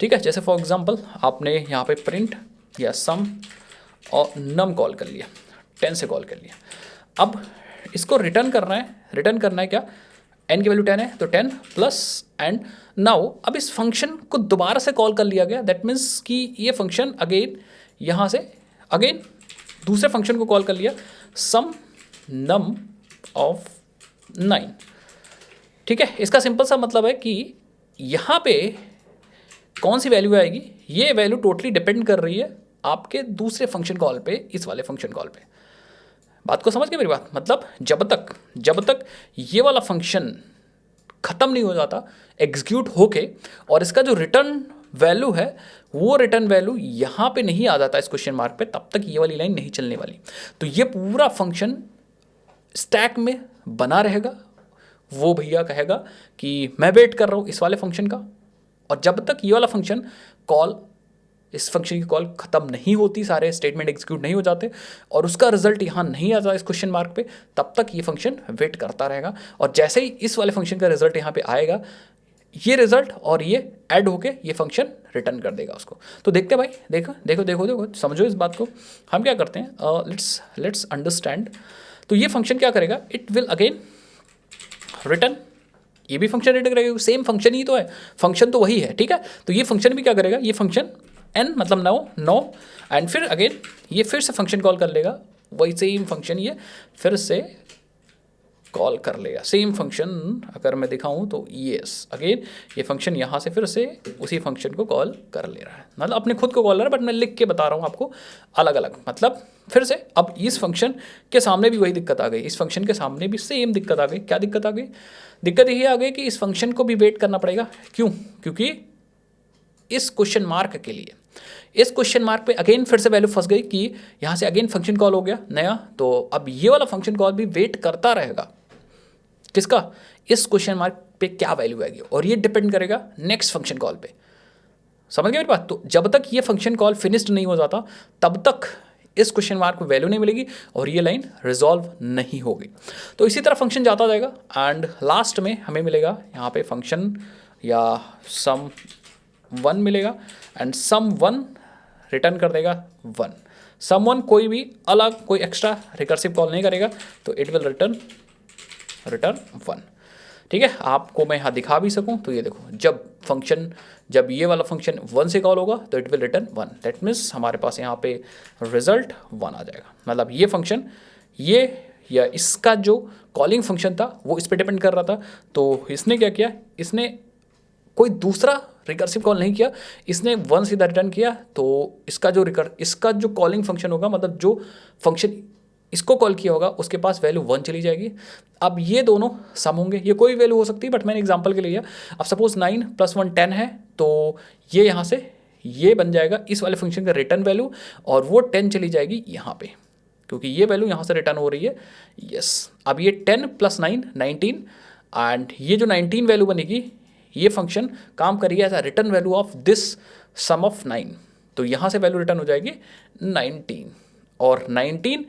ठीक है, जैसे फॉर एग्जाम्पल आपने यहाँ पे प्रिंट या सम और नम कॉल कर लिया, 10 से कॉल कर लिया। अब इसको रिटर्न करना है क्या, n की वैल्यू 10 है, तो 10 प्लस एंड नाउ अब इस फंक्शन को दोबारा से कॉल कर लिया गया। दैट मीन्स कि ये फंक्शन अगेन यहाँ से अगेन दूसरे फंक्शन को कॉल कर लिया, सम नम ऑफ 9। ठीक है, इसका सिंपल सा मतलब है कि यहाँ पे कौन सी वैल्यू आएगी, ये वैल्यू टोटली डिपेंड कर रही है आपके दूसरे फंक्शन कॉल पे, इस वाले फंक्शन कॉल पे। बात को समझ गए मेरी बात, मतलब जब तक ये वाला फंक्शन खत्म नहीं हो जाता एग्जीक्यूट होके, और इसका जो रिटर्न वैल्यू है वो रिटर्न वैल्यू यहाँ पे नहीं आ जाता इस क्वेश्चन मार्क पे, तब तक ये वाली लाइन नहीं चलने वाली। तो ये पूरा फंक्शन स्टैक में बना रहेगा। वो भैया कहेगा कि मैं वेट कर रहा हूँ इस वाले फंक्शन का, और जब तक ये वाला फंक्शन कॉल, इस फंक्शन की कॉल खत्म नहीं होती, सारे स्टेटमेंट एग्जीक्यूट नहीं हो जाते और उसका रिजल्ट यहाँ नहीं आता इस क्वेश्चन मार्क पे, तब तक ये फंक्शन वेट करता रहेगा। और जैसे ही इस वाले फंक्शन का रिजल्ट यहाँ पे आएगा, ये रिजल्ट और ये ऐड होके ये फंक्शन रिटर्न कर देगा उसको। तो देखते हैं भाई, देखो समझो इस बात को। हम क्या करते हैं, लेट्स अंडरस्टैंड। तो ये फंक्शन क्या करेगा, इट विल अगेन रिटर्न, ये भी फंक्शन रिटर्न करेगा, सेम फंक्शन ही तो है, फंक्शन तो वही है। ठीक है, तो ये फंक्शन भी क्या करेगा, ये फंक्शन n मतलब 9 एंड फिर अगेन ये फिर से फंक्शन कॉल कर लेगा, वही सेम फंक्शन ये फिर से कॉल कर लेगा, सेम फंक्शन। अगर मैं दिखाऊं तो यस, अगेन ये फंक्शन यहाँ से फिर से उसी फंक्शन को कॉल कर ले रहा है, मतलब अपने खुद को कॉल कर रहा है, बट मैं लिख के बता रहा हूँ आपको अलग अलग। मतलब फिर से अब इस फंक्शन के सामने भी वही दिक्कत आ गई, इस फंक्शन के सामने भी सेम दिक्कत आ गई। क्या दिक्कत आ गई, दिक्कत ये आ गई कि इस फंक्शन को भी वेट करना पड़ेगा। क्यों, क्योंकि इस क्वेश्चन मार्क के लिए, इस क्वेश्चन मार्क पे अगेन फिर से वैल्यू फंस गई कि यहाँ से अगेन फंक्शन कॉल हो गया नया, तो अब ये वाला फंक्शन कॉल भी वेट करता रहेगा किसका, इस क्वेश्चन मार्क पे क्या वैल्यू आएगी, और ये डिपेंड करेगा नेक्स्ट फंक्शन कॉल पे। समझ गए मेरी बात। तो जब तक ये फंक्शन कॉल फिनिश्ड नहीं हो जाता, तब तक इस क्वेश्चन मार्क में वैल्यू नहीं मिलेगी और ये लाइन रिजॉल्व नहीं होगी। तो इसी तरह फंक्शन जाता जाएगा एंड लास्ट में हमें मिलेगा यहाँ पे फंक्शन या सम 1 मिलेगा एंड सम 1 रिटर्न कर देगा 1। सम 1 कोई भी अलग कोई एक्स्ट्रा रिकर्सिव कॉल नहीं करेगा, तो इट विल रिटर्न 1। ठीक है, आपको मैं यहाँ दिखा भी सकूँ तो ये देखो, जब ये वाला फंक्शन 1 से कॉल होगा तो it will return 1। That means हमारे पास यहाँ पे रिजल्ट 1 आ जाएगा। मतलब ये फंक्शन ये या इसका जो कॉलिंग फंक्शन था वो इस पर डिपेंड कर रहा था, तो इसने क्या किया, इसने कोई दूसरा रिकर्सिव कॉल नहीं किया, इसने 1 सीधा रिटर्न किया। तो इसका जो कॉलिंग फंक्शन होगा, मतलब जो फंक्शन इसको कॉल किया होगा उसके पास वैल्यू 1 चली जाएगी। अब ये दोनों सम होंगे, ये कोई वैल्यू हो सकती है, बट मैंने एग्जांपल के लिए लिया। अब सपोज 9 + 1 10 है, तो ये यहाँ से ये बन जाएगा इस वाले फंक्शन का रिटर्न वैल्यू, और वो 10 चली जाएगी यहाँ पे, क्योंकि ये वैल्यू यहाँ से रिटर्न हो रही है। यस, अब ये 10 + 9 19, एंड ये जो 19 वैल्यू बनेगी, ये फंक्शन काम करेगी as a return value of this sum of 9। तो यहाँ से वैल्यू रिटर्न हो जाएगी 19, और 19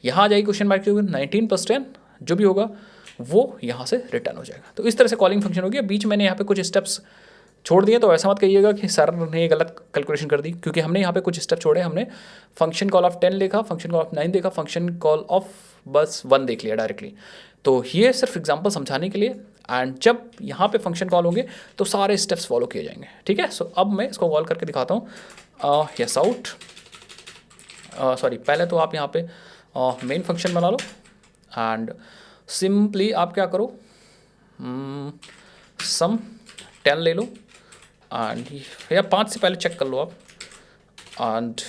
यहाँ आ जाएगी क्वेश्चन मार्क के ऊपर, 19 + 10 जो भी होगा वो यहाँ से रिटर्न हो जाएगा। तो इस तरह से कॉलिंग फंक्शन हो गया। बीच मैंने यहाँ पे कुछ स्टेप्स छोड़ दिए तो ऐसा मत कहिएगा कि सर ने गलत कैलकुलेशन कर दी, क्योंकि हमने यहाँ पे कुछ स्टेप छोड़े। हमने फंक्शन कॉल ऑफ 10 लिखा, फंक्शन कॉल ऑफ 9 देखा, फंक्शन कॉल ऑफ बस 1 देख लिया डायरेक्टली। तो ये सिर्फ एग्जांपल समझाने के लिए, एंड जब यहाँ पे फंक्शन कॉल होंगे तो सारे स्टेप्स फॉलो किए जाएंगे, ठीक है। सो अब मैं इसको कॉल करके दिखाता हूँ। यस आउट, सॉरी, पहले तो आप यहाँ पे मेन फंक्शन बना लो एंड सिंपली आप क्या करो, सम 10 ले लो एंड या 5 से पहले चेक कर लो आप, एंड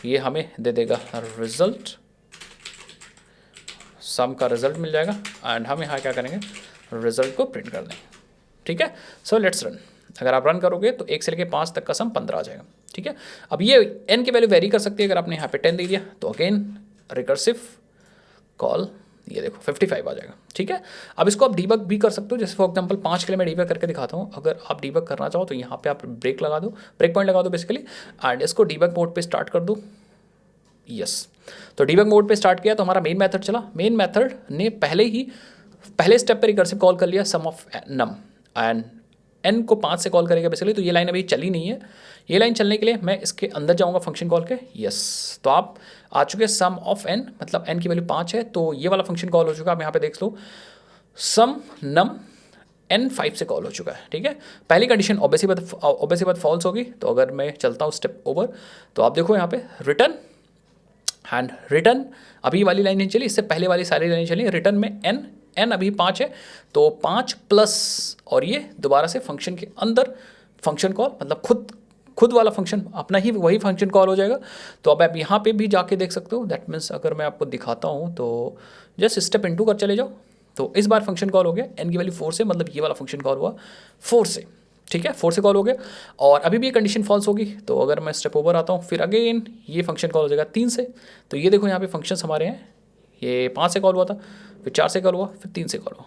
ये हमें दे देगा रिजल्ट, सम का रिजल्ट मिल जाएगा एंड हम यहाँ क्या करेंगे, रिजल्ट को प्रिंट कर देंगे, ठीक है। So let's run. अगर आप रन करोगे तो 1 से लेके 5 तक का सम 15 आ जाएगा, ठीक है। अब ये n की वैल्यू वेरी कर सकती है। अगर आपने यहाँ पे 10 दे दिया तो अगेन रिकर्सिव कॉल, ये देखो 55 आ जाएगा, ठीक है। अब इसको आप डीबग भी कर सकते हो, जैसे फॉर एग्जांपल 5 के लिए मैं डीबग करके दिखाता हूँ। अगर आप डीबग करना चाहो तो यहाँ पे आप ब्रेक लगा दो, ब्रेक पॉइंट लगा दो बेसिकली, एंड इसको डीबग मोड पे स्टार्ट कर दो। यस, तो डीबग मोड पे स्टार्ट किया तो हमारा मेन मेथड चला। मेन मेथड ने पहले स्टेप पे रिकर्सिव कॉल कर लिया सम ऑफ नम, एंड n को 5 से कॉल करेगा बेसिकली। तो ये लाइन अभी चली नहीं है, ये लाइन चलने के लिए मैं इसके अंदर जाऊंगा फंक्शन कॉल के। यस, तो आप आ चुके सम ऑफ n, मतलब n की वैल्यू 5 है, तो ये वाला फंक्शन कॉल हो चुका। आप यहाँ पे देख लो, सम नम n 5 से कॉल हो चुका है, ठीक है। पहली कंडीशन ऑब्वियसली बात फॉल्स होगी। तो अगर मैं चलता हूँ स्टेप ओवर, तो आप देखो यहाँ पे रिटर्न एंड रिटर्न, अभी वाली लाइन नहीं चली, इससे पहले वाली सारी लाइन चली। रिटर्न में n अभी 5 है, तो 5 प्लस और ये दोबारा से फंक्शन के अंदर फंक्शन कॉल, मतलब खुद वाला फंक्शन अपना ही वही फंक्शन कॉल हो जाएगा। तो अब आप यहाँ पे भी जाके देख सकते हो। दैट मीन्स अगर मैं आपको दिखाता हूँ तो जस्ट स्टेप इनटू कर चले जाओ, तो इस बार फंक्शन कॉल हो गया n की वैल्यू 4 से, मतलब ये वाला फंक्शन कॉल हुआ 4 से, ठीक है। 4 से कॉल हो गया और अभी भी ये कंडीशन फॉल्स होगी। तो अगर मैं स्टेप ओवर आता हूँ, फिर अगेन ये फंक्शन कॉल हो जाएगा 3 से। तो ये देखो यहाँ पे फंक्शंस हमारे हैं, ये 5 से कॉल हुआ था, फिर 4 से कॉल हुआ, फिर 3 से कॉल हुआ,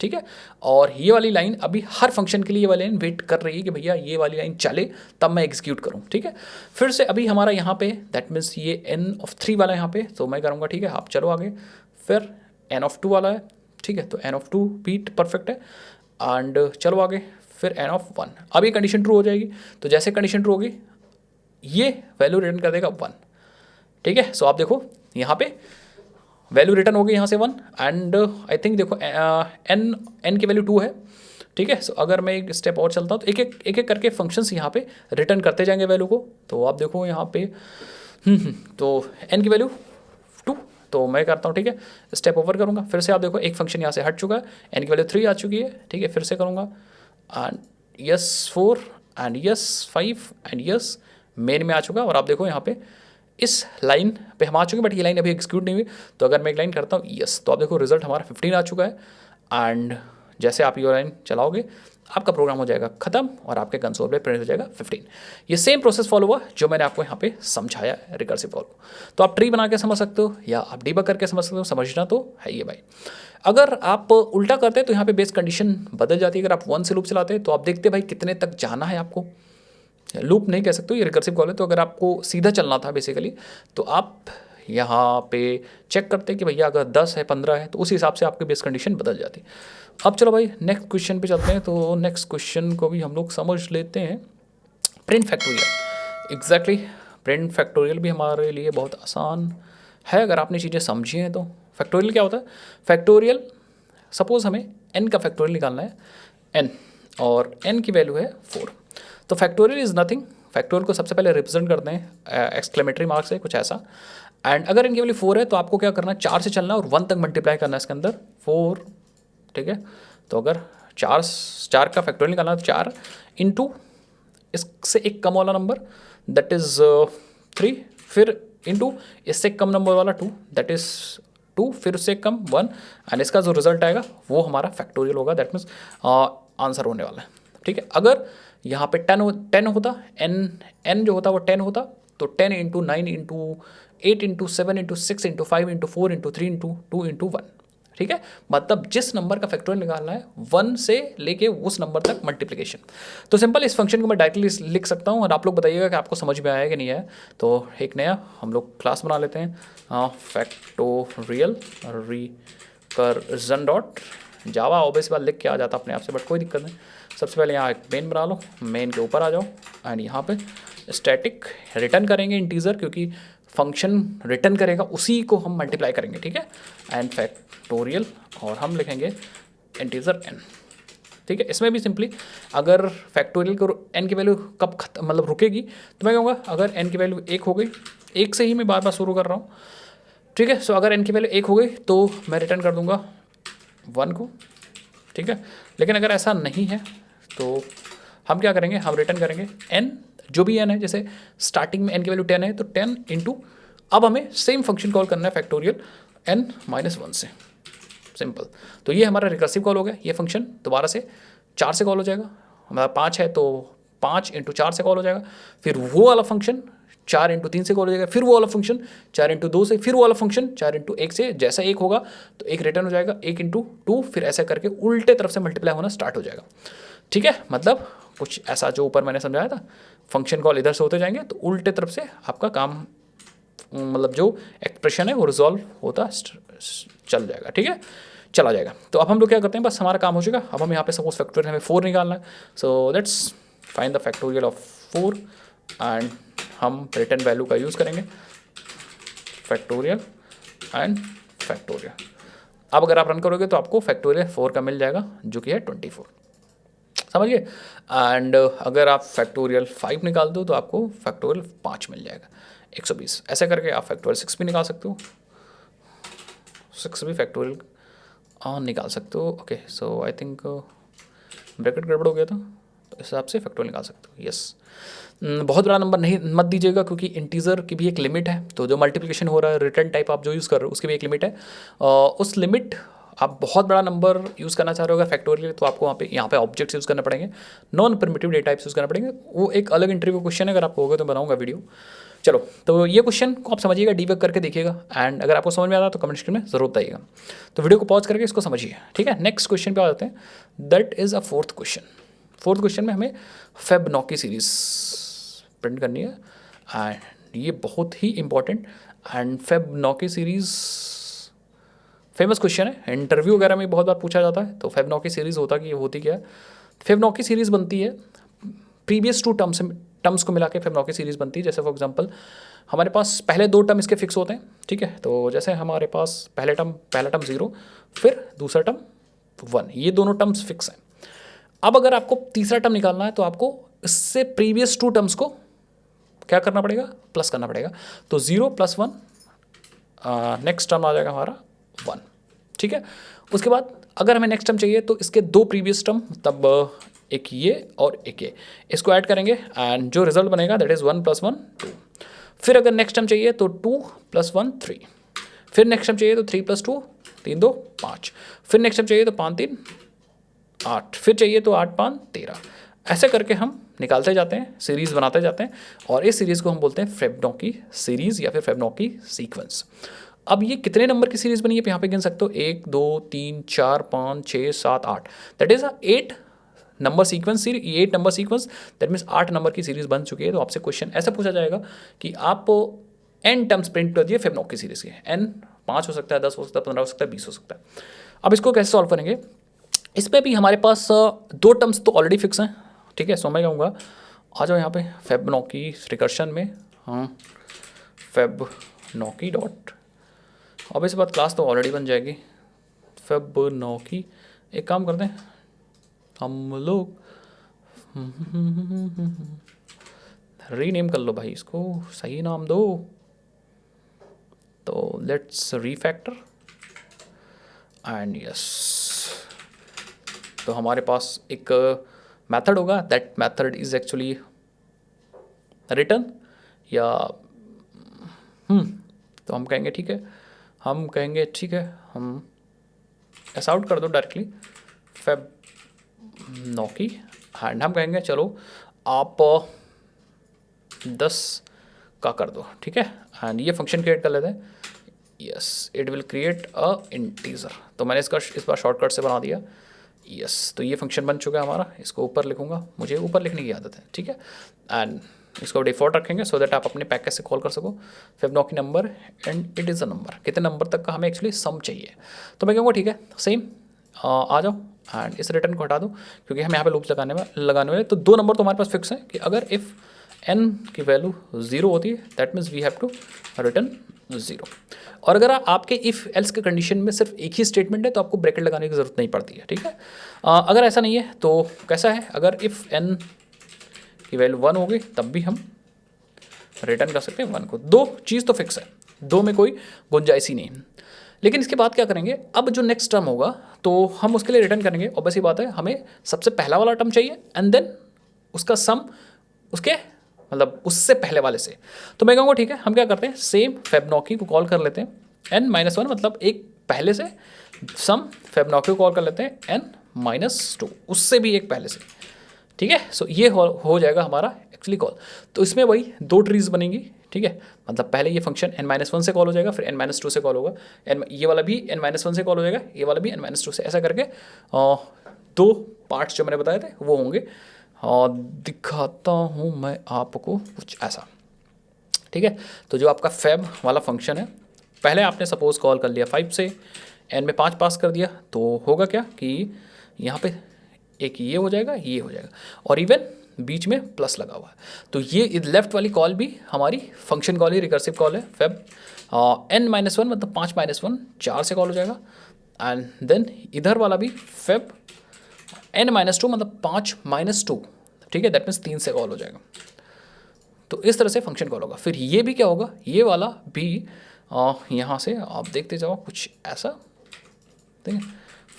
ठीक है। और ये वाली लाइन अभी हर फंक्शन के लिए ये वाली लाइन वेट कर रही है कि भैया ये वाली लाइन चले तब मैं एग्जीक्यूट करूँ, ठीक है। फिर से अभी हमारा यहाँ पे दैट मीन्स ये n(3) वाला यहाँ पे, तो मैं करूँगा, ठीक है। आप चलो आगे, फिर n(2) वाला है, ठीक है। तो n(2) भी परफेक्ट है, एंड चलो आगे, फिर n(1). अब ये कंडीशन ट्रू हो जाएगी। तो जैसे कंडीशन ट्रू होगी ये वैल्यू रिटर्न कर देगा 1, ठीक है। सो आप देखो यहाँ पे वैल्यू रिटर्न हो गई यहाँ से 1, एंड आई थिंक देखो n की वैल्यू 2 है, ठीक है। सो अगर मैं एक स्टेप और चलता हूँ तो एक एक करके फंक्शंस यहाँ पे रिटर्न करते जाएंगे वैल्यू को। तो आप देखो यहाँ पे तो n की वैल्यू 2, तो मैं करता हूँ, ठीक है। स्टेप ओवर करूँगा, फिर से आप देखो एक फंक्शन यहाँ से हट चुका है, n की वैल्यू 3 आ चुकी है, ठीक है। फिर से करूँगा and yes 4 and yes 5 and yes main में आ चुका। और आप देखो यहाँ पे इस लाइन पे हम आ चुके हैं, बट ये लाइन अभी एग्जीक्यूट नहीं हुई। तो अगर मैं एक लाइन करता हूँ यस, तो आप देखो रिजल्ट हमारा 15 आ चुका है, एंड जैसे आप ये लाइन चलाओगे आपका प्रोग्राम हो जाएगा ख़त्म और आपके कंसोल पे प्रिंट हो जाएगा 15। ये सेम प्रोसेस फॉलो हुआ जो मैंने आपको यहाँ पे समझाया रिकर्सिव कॉल को। तो आप ट्री बना के समझ सकते हो या आप डीबग करके समझ सकते हो, समझना तो है ये भाई। अगर आप उल्टा करते तो यहाँ पे बेस कंडीशन बदल जाती है। अगर आप 1 से लूप चलाते तो आप देखते भाई कितने तक जाना है आपको, लूप नहीं कह सकते हो, ये रिकर्सिव कॉल है। तो अगर आपको सीधा चलना था बेसिकली, तो आप यहाँ पे चेक करते कि भैया अगर 10 है 15 है तो उस हिसाब से आपकी बेस कंडीशन बदल जाती। अब चलो भाई नेक्स्ट क्वेश्चन पे चलते हैं। तो नेक्स्ट क्वेश्चन को भी हम लोग समझ लेते हैं। Print factorial, exactly print factorial भी हमारे लिए बहुत आसान है अगर आपने चीज़ें समझी हैं। तो फैक्टोरियल क्या होता है? फैक्टोरियल, सपोज हमें n का फैक्टोरियल निकालना है, n, और n की वैल्यू है 4। तो फैक्टोरियल इज़ नथिंग, फैक्टोरियल को सबसे पहले रिप्रेजेंट करते हैं एक्सक्लेमेटरी मार्क से, कुछ ऐसा। एंड अगर इनकी वैल्यू 4 है तो आपको क्या करना है, 4 से चलना है और 1 तक मल्टीप्लाई करना है इसके अंदर 4, ठीक है। तो अगर 4 का फैक्टोरियल निकालना है तो 4 इंटू इससे एक कम वाला नंबर दैट इज़ 3, फिर इंटू इससे कम नंबर वाला 2 दैट इज़ 2, फिर उससे कम 1, एंड इसका जो रिजल्ट आएगा वो हमारा फैक्टोरियल होगा। दैट मीन्स आंसर होने वाला है, ठीक है। अगर यहाँ पे 10 होता, n जो होता वो 10 होता, तो 10 into 9 into 8 into 7 into 6 into 5 into 4 into 3 into 2 into 1, ठीक है। मतलब जिस नंबर का फैक्टोरियल निकालना है 1 से लेके उस नंबर तक मल्टीप्लिकेशन। तो सिंपल इस फंक्शन को मैं डायरेक्टली लिख सकता हूँ और आप लोग बताइएगा कि आपको समझ में आया कि नहीं आया। तो एक नया हम लोग क्लास बना लेते हैं, फैक्टोरियल रिकर्जन डॉट जावा। ऑब्वियस बात लिख के आ जाता अपने आप से, बट कोई दिक्कत नहीं। सबसे पहले यहाँ एक मेन बना लो, मेन के ऊपर आ जाओ एंड यहाँ पे स्टैटिक रिटर्न करेंगे इंटीजर, क्योंकि फंक्शन रिटर्न करेगा उसी को हम मल्टीप्लाई करेंगे, ठीक है, एंड फैक्टोरियल, और हम लिखेंगे इंटीजर n, ठीक है। इसमें भी सिंपली अगर फैक्टोरियल को n की वैल्यू कब मतलब रुकेगी, तो मैं कहूँगा अगर n की वैल्यू 1 हो गई, 1 से ही मैं बार बार शुरू कर रहा हूँ, ठीक है। सो अगर n की वैल्यू 1 हो गई तो मैं रिटर्न कर दूंगा 1 को, ठीक है। लेकिन अगर ऐसा नहीं है तो हम क्या करेंगे, हम रिटर्न करेंगे n, जो भी n है, जैसे स्टार्टिंग में n की वैल्यू 10 है तो 10 इंटू, अब हमें सेम फंक्शन कॉल करना है फैक्टोरियल n-1 से, सिंपल। तो ये हमारा रिकर्सिव कॉल हो गया, ये फंक्शन दोबारा से 4 से कॉल हो जाएगा, हमारा 5 है तो 5 इंटू 4 से कॉल हो जाएगा, फिर वो वाला फंक्शन 4 इंटू 3 से कॉल हो जाएगा, फिर वो वाला फंक्शन 4 इंटू 2 से, फिर वो वाला फंक्शन 4 इंटू 1 से, जैसा 1 होगा तो 1 रिटर्न हो जाएगा, 1 इंटू 2, फिर ऐसा करके उल्टे तरफ से मल्टीप्लाई होना स्टार्ट हो जाएगा, ठीक है। मतलब कुछ ऐसा जो ऊपर मैंने समझाया था, फंक्शन कॉल इधर से होते जाएंगे तो उल्टे तरफ से आपका काम, मतलब जो एक्सप्रेशन है वो रिजॉल्व होता चल जाएगा, ठीक है, चला जाएगा। तो अब हम लोग क्या करते हैं, बस हमारा काम हो चुका। अब हम यहाँ पे सपोज फैक्टोरियल हमें 4 निकालना है, so let's find the factorial of 4 and हम रिटर्न वैल्यू का यूज़ करेंगे, फैक्टोरियल एंड फैक्टोरियल। अब अगर आप रन करोगे तो आपको फैक्टोरियल 4 का मिल जाएगा, जो कि है 24, समझिए। एंड अगर आप फैक्टोरियल 5 निकाल दो तो आपको फैक्टोरियल 5 मिल जाएगा, 120। ऐसे करके आप फैक्टोरियल 6 भी निकाल सकते हो, 6 भी फैक्टोरियल निकाल सकते हो। Okay, so I think bracket गड़बड़ हो गया था, तो इस हिसाब से फैक्टोरियल निकाल सकते हो, यस। बहुत बड़ा नंबर नहीं मत दीजिएगा, क्योंकि इंटीजर की भी एक लिमिट है, तो जो मल्टीप्लिकेशन हो रहा है, रिटर्न टाइप आप जो यूज़ कर रहे हो उसकी भी एक लिमिट है, उस लिमिट आप बहुत बड़ा नंबर यूज़ करना चाह रहे हो अगर फैक्टोरियल, तो आपको यहाँ पे ऑब्जेक्ट्स यूज़ करने पड़ेंगे, non primitive data types use करना पड़ेंगे, वो एक अलग इंटरव्यू क्वेश्चन है, अगर आपको होगा तो बनाऊंगा वीडियो। चलो, तो ये क्वेश्चन को आप समझिएगा, डीबग करके देखिएगा, एंड अगर आपको समझ में आता तो कमेंट सेक्शन में जरूर बताइएगा। तो वीडियो को पॉज करके इसको समझिए, ठीक है। नेक्स्ट क्वेश्चन पे आ जाते हैं, that is a fourth question. Fourth question में हमें फेबनॉकी सीरीज प्रिंट करनी है, एंड ये बहुत ही important and Fibonacci series famous question है, इंटरव्यू वगैरह में बहुत बार पूछा जाता है। तो फेबनॉकी सीरीज होती क्या है? फेबनॉकी सीरीज बनती है प्रीवियस 2 टर्म्स को मिला के फेबनॉकी सीरीज बनती है। जैसे फॉर एग्जांपल हमारे पास पहले 2 टर्म इसके फिक्स होते हैं, ठीक है। तो जैसे हमारे पास पहला टर्म 0, फिर दूसरा टर्म 1, ये दोनों टर्म्स फिक्स हैं। अब अगर आपको तीसरा टर्म निकालना है तो आपको इससे प्रीवियस 2 टर्म्स को क्या करना पड़ेगा? प्लस करना पड़ेगा। तो 0 + 1, नेक्स्ट टर्म आ जाएगा हमारा 1, ठीक है। उसके बाद अगर हमें नेक्स्ट टर्म चाहिए तो इसके 2 प्रीवियस टर्म, तब एक ये और एक ये, इसको ऐड करेंगे एंड जो रिजल्ट बनेगा दैट इज़ 1 + 1 2। फिर अगर नेक्स्ट टर्म चाहिए तो 2 + 1 3, फिर नेक्स्ट टर्म चाहिए तो 3 + 2 3 2 5, फिर नेक्स्ट टर्म चाहिए तो 5 3 8, फिर चाहिए तो 8 5 13। ऐसे करके हम निकालते जाते हैं, सीरीज़ बनाते जाते हैं, और इस सीरीज़ को हम बोलते हैं फेबनॉकी सीरीज़ या फिर फेबनॉकी सीक्वेंस। अब ये कितने नंबर की सीरीज़ बनी है यहाँ पे गिन सकते हो, 1 2 3 4 5 6 7 8, that is 8 number sequence, 8 number sequence, that means 8 number की सीरीज़ बन चुकी है। तो आपसे क्वेश्चन ऐसा पूछा जाएगा कि आप n टर्म्स प्रिंट कर दिए फेबनॉकी सीरीज़ के, n 5 हो सकता है, 10 हो सकता है, 15 हो सकता है, 20 हो सकता है। अब इसको कैसे सॉल्व करेंगे? इस पर भी हमारे पास 2 टर्म्स तो ऑलरेडी फिक्स हैं, ठीक है। सो मैं कहूँगा आ जाओ यहाँ पे फेबनॉकी रिकर्शन में, हाँ फेबनॉकी डॉट, अब इस बात क्लास तो ऑलरेडी बन जाएगी फेबनॉकी। एक काम करते हैं हम लोग, रीनेम कर लो भाई, इसको सही नाम दो। तो लेट्स रीफैक्टर एंड यस, तो हमारे पास एक मेथड होगा, that method is actually return या तो हम कहेंगे ठीक है, हम ऐसा आउट कर दो डायरेक्टली फेबनॉकी, एंड हम कहेंगे चलो आप 10 का कर दो, ठीक है। एंड ये फंक्शन क्रिएट कर लेते हैं, yes it will create a integer. तो मैंने इस बार शॉर्टकट से बना दिया, यस। तो ये फंक्शन बन चुका है हमारा, इसको ऊपर लिखूंगा, मुझे ऊपर लिखने की आदत है, ठीक है। एंड इसको डिफॉल्ट रखेंगे सो दैट आप अपने पैकेज से कॉल कर सको Fibonacci number, and it is a number. कितने नंबर तक का हमें एक्चुअली सम चाहिए, तो मैं कहूँगा ठीक है सेम, आ जाओ एंड इस रिटर्न को हटा दो क्योंकि हम यहाँ पे लूप्स लगाने वाले। तो 2 नंबर तो हमारे पास फिक्स है कि अगर इफ़ n की वैल्यू 0 होती है that means we have to return 0। और अगर आपके इफ़ एल्स के कंडीशन में सिर्फ एक ही स्टेटमेंट है तो आपको ब्रैकेट लगाने की ज़रूरत नहीं पड़ती है, ठीक है। अगर ऐसा नहीं है तो कैसा है, अगर इफ़ n की वैल्यू 1 होगी तब भी हम रिटर्न कर सकते हैं 1 को। 2 चीज़ तो फिक्स है, 2 में कोई गुंजाइश ही नहीं है। लेकिन इसके बाद क्या करेंगे, अब जो नेक्स्ट टर्म होगा तो हम उसके लिए रिटर्न करेंगे। और बस ये बात है, हमें सबसे पहला वाला टर्म चाहिए एंड देन उसका सम उसके मतलब उससे पहले वाले से। तो मैं कहूँगा ठीक है, हम क्या करते हैं, सेम फेबनॉकी को कॉल कर लेते हैं n-1 मतलब एक पहले से, सम फेबनॉकी को कॉल कर लेते हैं n-2 उससे भी एक पहले से, ठीक है। सो ये हो जाएगा हमारा एक्चुअली कॉल। तो इसमें वही 2 ट्रीज बनेंगी, ठीक है। मतलब पहले ये फंक्शन n-1 से कॉल हो जाएगा, फिर n-2 से कॉल होगा, ये वाला भी n-1 से कॉल हो जाएगा, ये वाला भी n-2 से, ऐसा करके 2 पार्ट्स जो मैंने बताए थे वो होंगे। दिखाता हूँ मैं आपको कुछ ऐसा, ठीक है। तो जो आपका फैब वाला फंक्शन है, पहले आपने सपोज कॉल कर लिया 5 से, n में 5 पास कर दिया, तो होगा क्या कि यहाँ पे एक ये हो जाएगा, ये हो जाएगा, और इवन बीच में प्लस लगा हुआ है। तो ये लेफ्ट वाली कॉल भी हमारी फंक्शन कॉल ही रिकर्सिव कॉल है फैब। n-1 मतलब 5-1 4 से कॉल हो जाएगा, एंड देन इधर वाला भी फैब n-2 मतलब 5-2, ठीक है, दैट मीन्स 3 से कॉल हो जाएगा। तो इस तरह से फंक्शन कॉल होगा। फिर ये भी क्या होगा, ये वाला भी यहाँ से आप देखते जाओ कुछ ऐसा, ठीक है।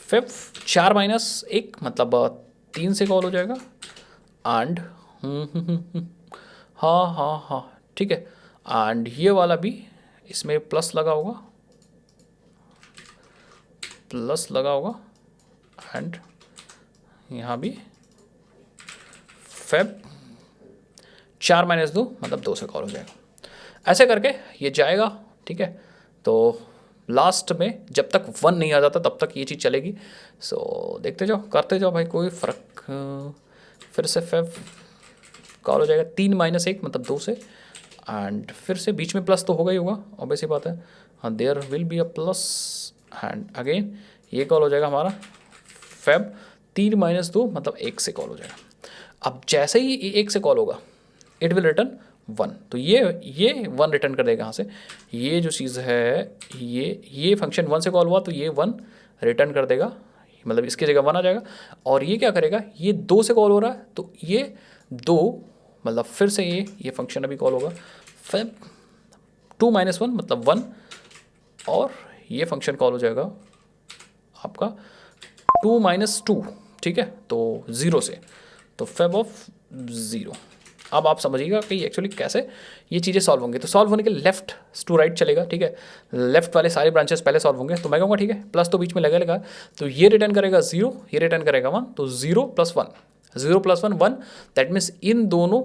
फिर 4-1 मतलब 3 से कॉल हो जाएगा, एंड हाँ ठीक है, एंड ये वाला भी इसमें प्लस लगा होगा, एंड यहाँ भी फेब 4-2 मतलब 2 से कॉल हो जाएगा। ऐसे करके ये जाएगा, ठीक है। तो लास्ट में जब तक 1 नहीं आ जाता तब तक ये चीज़ चलेगी। सो देखते जाओ, करते जाओ भाई, कोई फ़र्क। फिर से फेब कॉल हो जाएगा 3-1 मतलब 2 से, एंड फिर से बीच में प्लस तो होगा ही होगा, ऑब्वियस ही बात है। हाँ, there will be a plus, and again ये कॉल हो जाएगा हमारा फेब 3-2 मतलब 1 से कॉल हो जाएगा। अब जैसे ही 1 से कॉल होगा इट विल रिटर्न 1। तो ये 1 रिटर्न कर देगा यहाँ से। ये जो चीज़ है, ये फंक्शन 1 से कॉल हुआ तो ये 1 रिटर्न कर देगा, मतलब इसकी जगह 1 आ जाएगा। और ये क्या करेगा, ये 2 से कॉल हो रहा है तो ये 2 मतलब फिर से ये फंक्शन अभी कॉल होगा, फिर 2-1 मतलब 1, और ये फंक्शन कॉल हो जाएगा आपका 2-2, ठीक है, तो 0 से, तो फेब ऑफ 0। अब आप समझिएगा कि एक्चुअली कैसे ये चीज़ें सॉल्व होंगी। तो सॉल्व होने के लेफ्ट टू राइट चलेगा, ठीक है। लेफ्ट वाले सारे ब्रांचेस पहले सॉल्व होंगे, तो मैं कहूँगा ठीक है, प्लस तो बीच में लगा, तो ये रिटर्न करेगा 0, ये रिटर्न करेगा 1, तो 0 + 1, 0 + 1 1, दैट मीन्स इन दोनों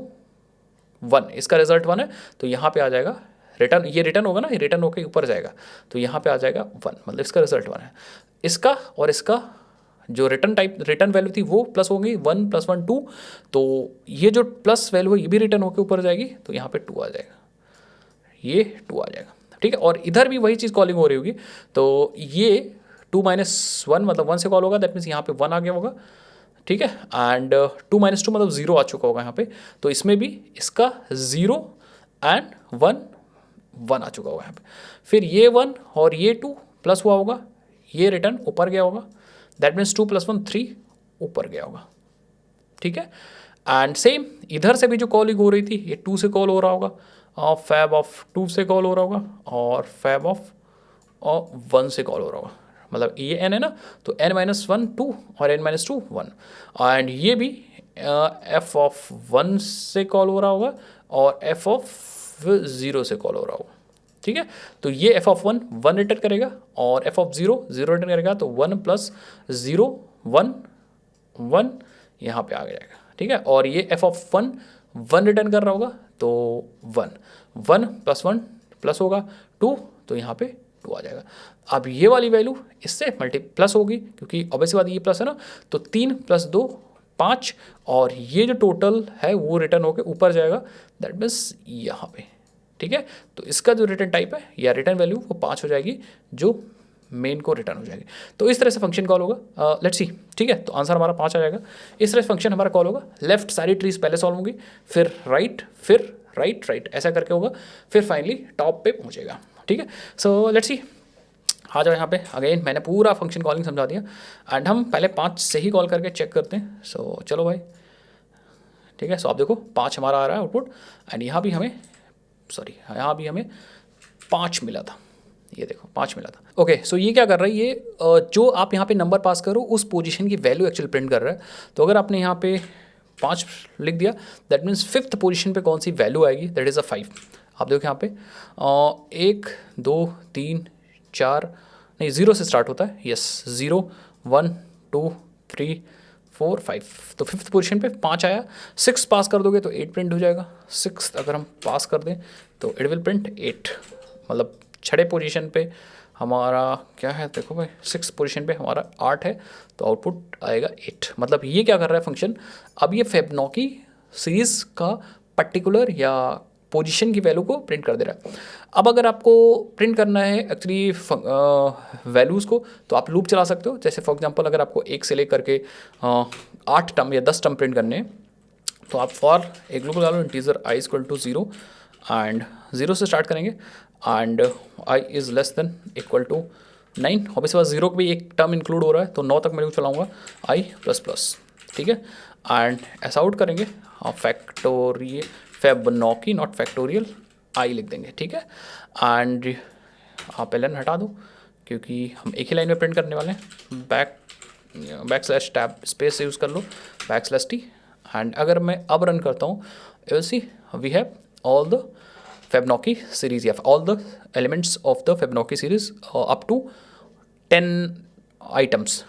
1, इसका रिजल्ट 1 है, तो यहाँ पे आ जाएगा रिटर्न, ये रिटर्न होगा ना, ये रिटर्न होकर ऊपर जाएगा, तो यहाँ पे आ जाएगा 1, मतलब इसका रिजल्ट 1 है। इसका और इसका जो रिटर्न वैल्यू थी वो प्लस होगी, 1 + 1 2, तो ये जो प्लस वैल्यू है ये भी रिटर्न होकर ऊपर जाएगी, तो यहाँ पे 2 आ जाएगा, ये 2 आ जाएगा, ठीक है। और इधर भी वही चीज़ कॉलिंग हो रही होगी, तो ये 2-1 मतलब 1 से कॉल होगा, दैट मीन्स यहाँ पे 1 आ गया होगा, ठीक है। एंड 2-2 मतलब 0 आ चुका होगा यहाँ पे, तो इसमें भी इसका 0 एंड 1 आ चुका होगा यहाँ पे। फिर ये 1 और ये 2 प्लस हुआ होगा, ये रिटर्न ऊपर गया होगा, दैट मीन्स 2 + 1 3 ऊपर गया होगा, ठीक है। एंड सेम इधर से भी जो कॉलिंग हो रही थी, ये 2 से कॉल हो रहा होगा, और फैब ऑफ 2 से कॉल हो रहा होगा, और फैब ऑफ 1 से कॉल हो रहा होगा, मतलब ये n है ना, तो n-1 2 और n-2 1, एंड ये भी f ऑफ 1 से कॉल हो रहा होगा और f ऑफ 0 से कॉल हो रहा होगा, ठीक है। तो ये f ऑफ 1 रिटर्न करेगा, और f ऑफ 0 रिटर्न करेगा, तो 1 + 0 1 1 यहाँ पे आ जाएगा, ठीक है। और ये f ऑफ 1 रिटर्न कर रहा होगा, तो 1 + 1 प्लस होगा 2, तो यहाँ पे 2 आ जाएगा। अब ये वाली वैल्यू इससे प्लस होगी, क्योंकि ऑब्वियस बात ये प्लस है ना, तो 3 + 2 5, और ये जो टोटल है वो रिटर्न होकर ऊपर जाएगा, दैट मीन्स यहाँ पे, ठीक है। तो इसका जो रिटर्न टाइप है या रिटर्न वैल्यू वो 5 हो जाएगी, जो मेन को रिटर्न हो जाएगी। तो इस तरह से फंक्शन कॉल होगा। लेट्स सी, ठीक है, तो आंसर हमारा 5 आ जाएगा। इस तरह से फंक्शन हमारा कॉल होगा। लेफ्ट सारी ट्रीज पहले सॉल्व होंगी, फिर राइट, फिर राइट राइट, ऐसा करके होगा, फिर फाइनली टॉप पे पहुंचेगा। ठीक है, सो लेट्स सी, आ जाओ यहाँ पे। अगेन मैंने पूरा फंक्शन कॉलिंग समझा दिया एंड हम पहले 5 से ही कॉल करके चेक करते हैं। सो चलो भाई, ठीक है, सो आप देखो 5 हमारा आ रहा है आउटपुट एंड यहाँ भी हमें, सॉरी, यहाँ भी हमें 5 मिला था। ये देखो 5 मिला था। ओके, सो ये क्या कर रहा है, ये जो आप यहाँ पे नंबर पास करो उस पोजीशन की वैल्यू एक्चुअल प्रिंट कर रहा है। तो अगर आपने यहाँ पे 5 लिख दिया, दैट मीन्स 5th पोजीशन पे कौन सी वैल्यू आएगी, दैट इज़ अ 5। आप देखो यहाँ पे 1 2 3 4, नहीं 0 से स्टार्ट होता है, यस 0 1 2 3 4 5, तो 5th पोजीशन पे 5 आया। 6 पास कर दोगे तो 8 प्रिंट हो जाएगा। 6 अगर हम पास कर दें तो इट विल प्रिंट 8, मतलब 6 पोजीशन पे हमारा क्या है, देखो भाई 6 पोजीशन पे हमारा 8 है, तो आउटपुट आएगा 8। मतलब ये क्या कर रहा है फंक्शन, अब ये फेबनॉकी सीरीज़ का पर्टिकुलर या पोजीशन की वैल्यू को प्रिंट कर दे रहा है। अब अगर आपको प्रिंट करना है एक्चुअली वैल्यूज़ को, तो आप लूप चला सकते हो। जैसे फॉर एग्जांपल अगर आपको 1 से लेकर के 8 टर्म या 10 टर्म प्रिंट करने हैं, तो आप फॉर एक लूप लगा लो, integer i equal to 0 and 0 से स्टार्ट करेंगे and i is less than equal to 9। Obviously बात 0 भी एक टर्म इंक्लूड हो रहा है, तो 9 तक मैं चलाऊँगा i प्लस प्लस, ठीक है, एंड ऐसा आउट करेंगे factorial Fibonacci not factorial i लिख देंगे, ठीक है। एंड आप ln हटा दो क्योंकि हम एक ही लाइन में प्रिंट करने वाले हैं। Back slash tab space use कर लो, बैक स्लैश t, एंड अगर मैं अब रन करता हूँ, you will see we have all the Fibonacci series या all the elements of the Fibonacci series up to 10 items,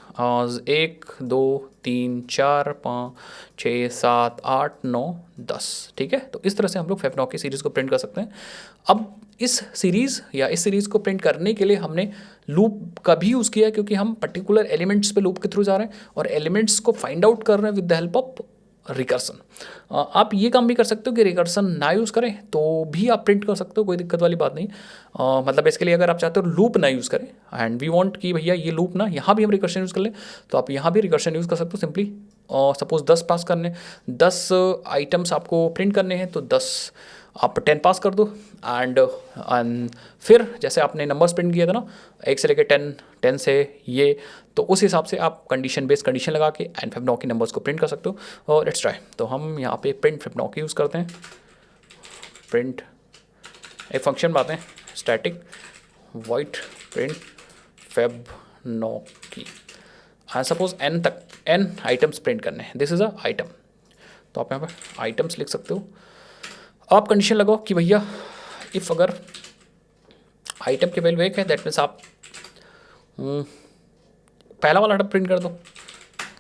1 2 3 4 5 6 7 8 9 10, ठीक है। तो इस तरह से हम लोग फेबनॉकी सीरीज़ को प्रिंट कर सकते हैं। अब इस सीरीज़ या इस सीरीज़ को प्रिंट करने के लिए हमने लूप का भी यूज़ किया है, क्योंकि हम पर्टिकुलर एलिमेंट्स पे लूप के थ्रू जा रहे हैं और एलिमेंट्स को फाइंड आउट कर रहे हैं with the help of recursion. आप ये काम भी कर सकते हो कि रिकर्सन ना यूज़ करें तो भी आप प्रिंट कर सकते हो, कोई दिक्कत वाली बात नहीं। मतलब इसके लिए अगर आप चाहते हो लूप ना यूज़ करें एंड वी वांट कि भैया ये लूप ना यहाँ भी हम रिकर्सन यूज़ कर लें, तो आप यहाँ भी रिकर्सन यूज़ कर सकते हो। सिंपली सपोज 10 पास करने, 10 आइटम्स आपको प्रिंट करने हैं, तो 10 आप 10 पास कर दो एंड फिर जैसे आपने नंबर्स प्रिंट किया था ना 1 से लेकर 10, 10 से ये, तो उस हिसाब से आप कंडीशन बेस्ड कंडीशन लगा के एंड फेबनॉकी नंबर्स को प्रिंट कर सकते हो। और लेट्स ट्राई, तो हम यहाँ पे प्रिंट फेबनॉकी यूज़ करते हैं। प्रिंट एक फंक्शन बातें static void print Fibonacci and suppose n items print करने हैं, दिस इज़ अ आइटम, तो आप यहाँ पर आइटम्स लिख सकते हो। आप कंडीशन लगाओ कि भैया इफ़ अगर आइटम के वैल्यू 1 है, दैट मीन्स आप पहला वाला आइटम प्रिंट कर दो,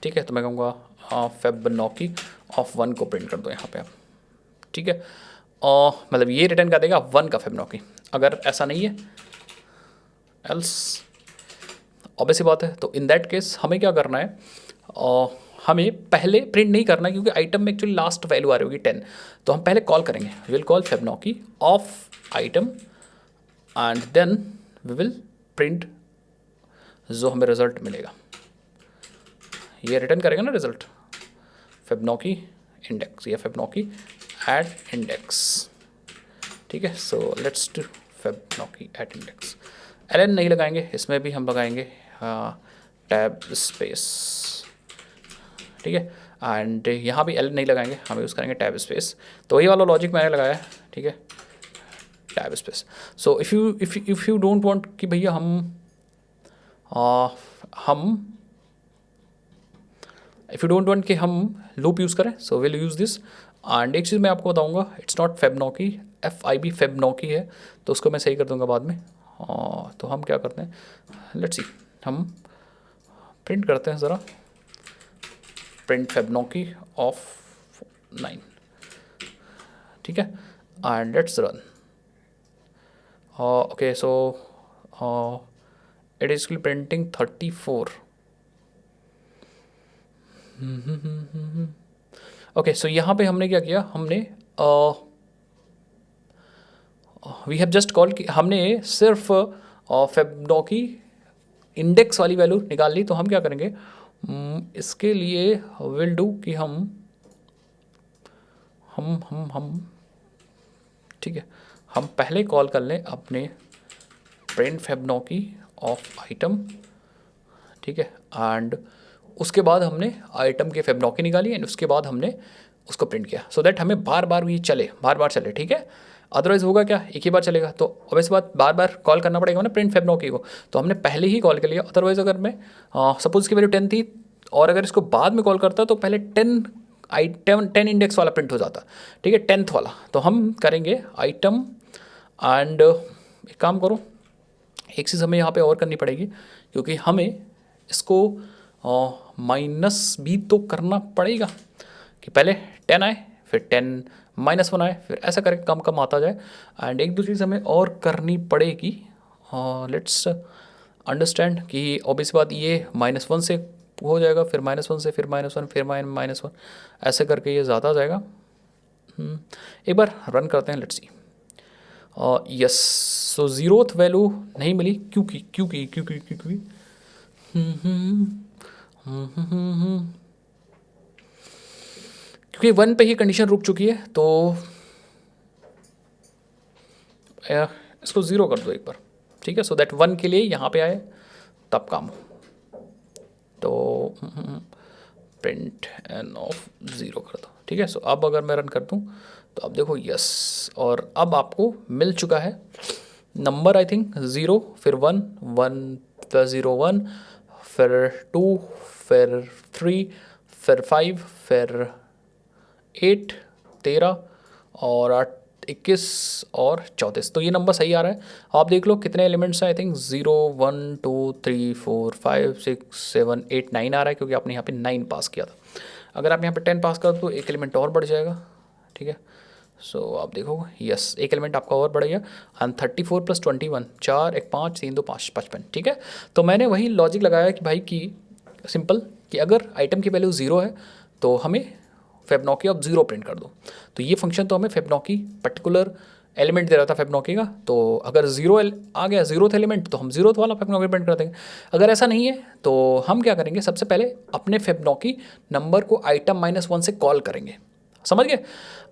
ठीक है। तो मैं कहूँगा फेबनॉकी ऑफ 1 को प्रिंट कर दो यहाँ पे आप, ठीक है। मतलब ये रिटर्न कर देगा 1 का फेबनॉकी। अगर ऐसा नहीं है, एल्स ऑब्वियस सी बात है, तो इन दैट केस हमें क्या करना है, हमें पहले प्रिंट नहीं करना है क्योंकि आइटम में एक्चुअली लास्ट वैल्यू आ रही होगी 10, तो हम पहले कॉल करेंगे, will call Fibonacci of item and then we will print जो हमें रिजल्ट मिलेगा, ये रिटर्न करेगा ना रिजल्ट, फेबनॉकी इंडेक्स या फेबनॉकी एट इंडेक्स, ठीक है। So let's do Fibonacci at index. ln नहीं लगाएंगे, इसमें भी हम लगाएंगे टैब स्पेस, ठीक है। एंड यहाँ भी ln नहीं लगाएंगे, हम यूज़ करेंगे टैब स्पेस। तो वही वाला लॉजिक मैंने लगाया है, ठीक है, tab space. So if you don't want कि भैया इफ़ यू डोंट वांट कि हम लूप यूज़ करें, so will use this. And एक चीज़ मैं आपको बताऊंगा, it's not Fibonacci, FIB Fibonacci है, तो उसको मैं सही कर दूंगा बाद में। तो हम क्या करते हैं, लेट्स सी, हम प्रिंट करते हैं ज़रा, प्रिंट फेबनॉकी ऑफ 9, ठीक है, and let's run. Okay, so it is printing 34। Okay, so यहाँ पे हमने क्या किया, हमने वी हैव जस्ट कॉल कि हमने सिर्फ फेबनॉकी इंडेक्स वाली वैल्यू निकाल ली, तो हम क्या करेंगे, इसके लिए विल डू कि हम ठीक है, हम पहले कॉल कर लें अपने प्रिंट फेबनॉकी ऑफ आइटम, ठीक है, एंड उसके बाद हमने आइटम के फेबनॉकी निकाली एंड उसके बाद हमने उसको प्रिंट किया, सो दैट हमें बार बार चले, ठीक है। अदरवाइज होगा क्या, एक ही बार चलेगा, तो ऑब्वियस बात बार बार कॉल करना पड़ेगा ना प्रिंट फेबनॉकी को, तो हमने पहले ही कॉल कर लिया। अदरवाइज अगर मैं सपोज की वैल्यू 10 थी और अगर इसको बाद में कॉल करता तो पहले 10 इंडेक्स वाला प्रिंट हो जाता, ठीक है, 10th वाला। तो हम करेंगे आइटम एंड एक काम करो, एक चीज़ हमें यहाँ पे और करनी पड़ेगी, क्योंकि हमें इसको माइनस भी तो करना पड़ेगा कि पहले 10 आए फिर 10 -1 आए, फिर ऐसा करके कम कम आता जाए। एंड एक दूसरी चीज़ हमें और करनी पड़ेगी, लेट्स अंडरस्टैंड कि ऑब्वियस बात ये -1 से हो जाएगा, फिर -1 से फिर -1 फिर -1, ऐसे करके ये ज़्यादा आ जाएगा। एक बार रन करते हैं, let's see. Yes, so 0th value नहीं मिली, क्योंकि क्योंकि 1 पे ही कंडीशन रुक चुकी है, तो इसको 0 कर दो एक बार, ठीक है, सो दैट 1 के लिए यहाँ पे आए तब काम हो। तो प्रिंट एन ऑफ 0 कर दो, ठीक है। सो अब अगर मैं रन कर दूँ तो अब देखो यस, और अब आपको मिल चुका है नंबर, आई थिंक 0 फिर 1 फिर 0 1 फिर 2 फिर 3 फिर 5 फिर 8 13 और 8 21 और 34, तो ये नंबर सही आ रहा है। आप देख लो कितने एलिमेंट्स हैं, आई थिंक 0 1 2 3 4 5 6 7 8 9 आ रहा है, क्योंकि आपने यहाँ पे 9 पास किया था। अगर आप यहाँ पे 10 पास कर दो तो एक एलिमेंट और बढ़ जाएगा, ठीक है। सो आप देखो यस, एक एलिमेंट आपका और बढ़ गया, एंड 34 + 21 4 1 5 3 2 5 55, ठीक है। तो मैंने वही लॉजिक लगाया कि भाई कि सिंपल कि अगर आइटम की वैल्यू 0 है तो हमें फेबनॉकी ऑफ 0 प्रिंट कर दो। तो ये फंक्शन तो हमें फेबनॉकी पर्टिकुलर एलिमेंट दे रहा था फेबनॉकी का, तो अगर 0 आ गया 0th एलिमेंट तो हम 0th वाला फेबनॉकी प्रिंट कर देंगे। अगर ऐसा नहीं है तो हम क्या करेंगे, सबसे पहले अपने फेबनॉकी नंबर को आइटम -1 से कॉल करेंगे, समझ गए।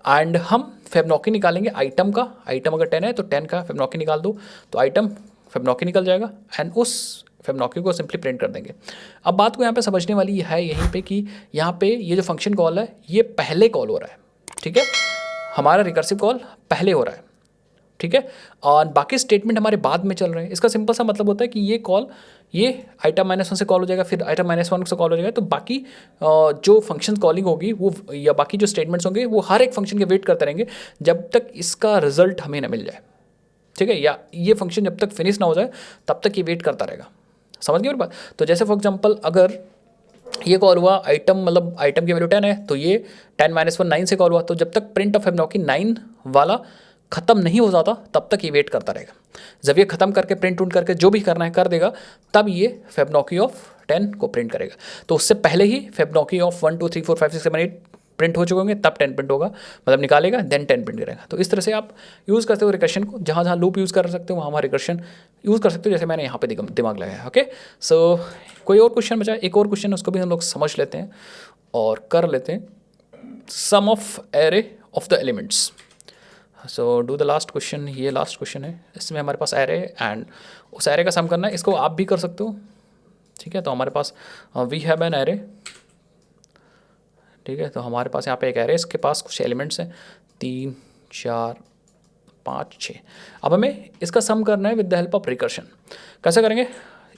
एंड हम फेबनॉकी निकालेंगे आइटम का, आइटम अगर 10 है तो 10 का फेबनॉकी निकाल दो, तो आइटम फेबनॉकी निकल जाएगा एंड उस फेबनॉकी को सिंपली प्रिंट कर देंगे। अब बात को यहाँ पे समझने वाली है यहीं पे कि यहाँ पे ये जो फंक्शन कॉल है ये पहले कॉल हो रहा है, ठीक है, हमारा रिकर्सिव कॉल पहले हो रहा है, ठीक है, और बाकी स्टेटमेंट हमारे बाद में चल रहे हैं। इसका सिंपल सा मतलब होता है कि ये कॉल ये आइटम -1 से कॉल हो जाएगा, फिर आइटम -1 से कॉल हो जाएगा, तो बाकी जो फंक्शन कॉलिंग होगी वो या बाकी जो स्टेटमेंट्स होंगे वो हर एक फंक्शन के वेट करते रहेंगे जब तक इसका रिजल्ट हमें ना मिल जाए, ठीक है, या ये फंक्शन जब तक फिनिश ना हो जाए तब तक ये वेट करता रहेगा, समझ गए मेरी बात। तो जैसे फॉर एग्जांपल अगर ये कॉल हुआ आइटम, मतलब आइटम की वैल्यू 10 है तो ये 10 -1 9 से कॉल हुआ, तो जब तक प्रिंट ऑफ फेबनॉकी 9 वाला खत्म नहीं हो जाता तब तक ये वेट करता रहेगा। जब ये खत्म करके प्रिंट उंट करके जो भी करना है कर देगा, तब ये फेबनॉकी ऑफ 10 को प्रिंट करेगा। तो उससे पहले ही फेबनॉकी ऑफ 1 2 3 4 5 6 7 8 प्रिंट हो चुके होंगे, तब 10 प्रिंट होगा, मतलब निकालेगा देन 10 प्रिंट करेगा। तो इस तरह से आप यूज़ करते हो रिकर्शन को, जहाँ जहाँ लूप यूज़ कर सकते हो वहाँ वहाँ रिकर्शन यूज़ कर सकते हो, जैसे मैंने यहाँ पे दिमाग लगाया है। ओके, सो कोई और क्वेश्चन बचा, एक और क्वेश्चन उसको भी हम लोग समझ लेते हैं और कर लेते हैं। Sum of array of the elements, so do the last question, ये लास्ट क्वेश्चन है, इसमें हमारे पास एरे एंड उस एरे का सम करना है। इसको आप भी कर सकते हो, ठीक है। तो हमारे पास वी हैव एन एरे, ठीक है, तो हमारे पास यहाँ पे एक एरे, इसके पास कुछ एलिमेंट्स हैं 3 4 5 6। अब हमें इसका सम करना है with the help of recursion. कैसे करेंगे,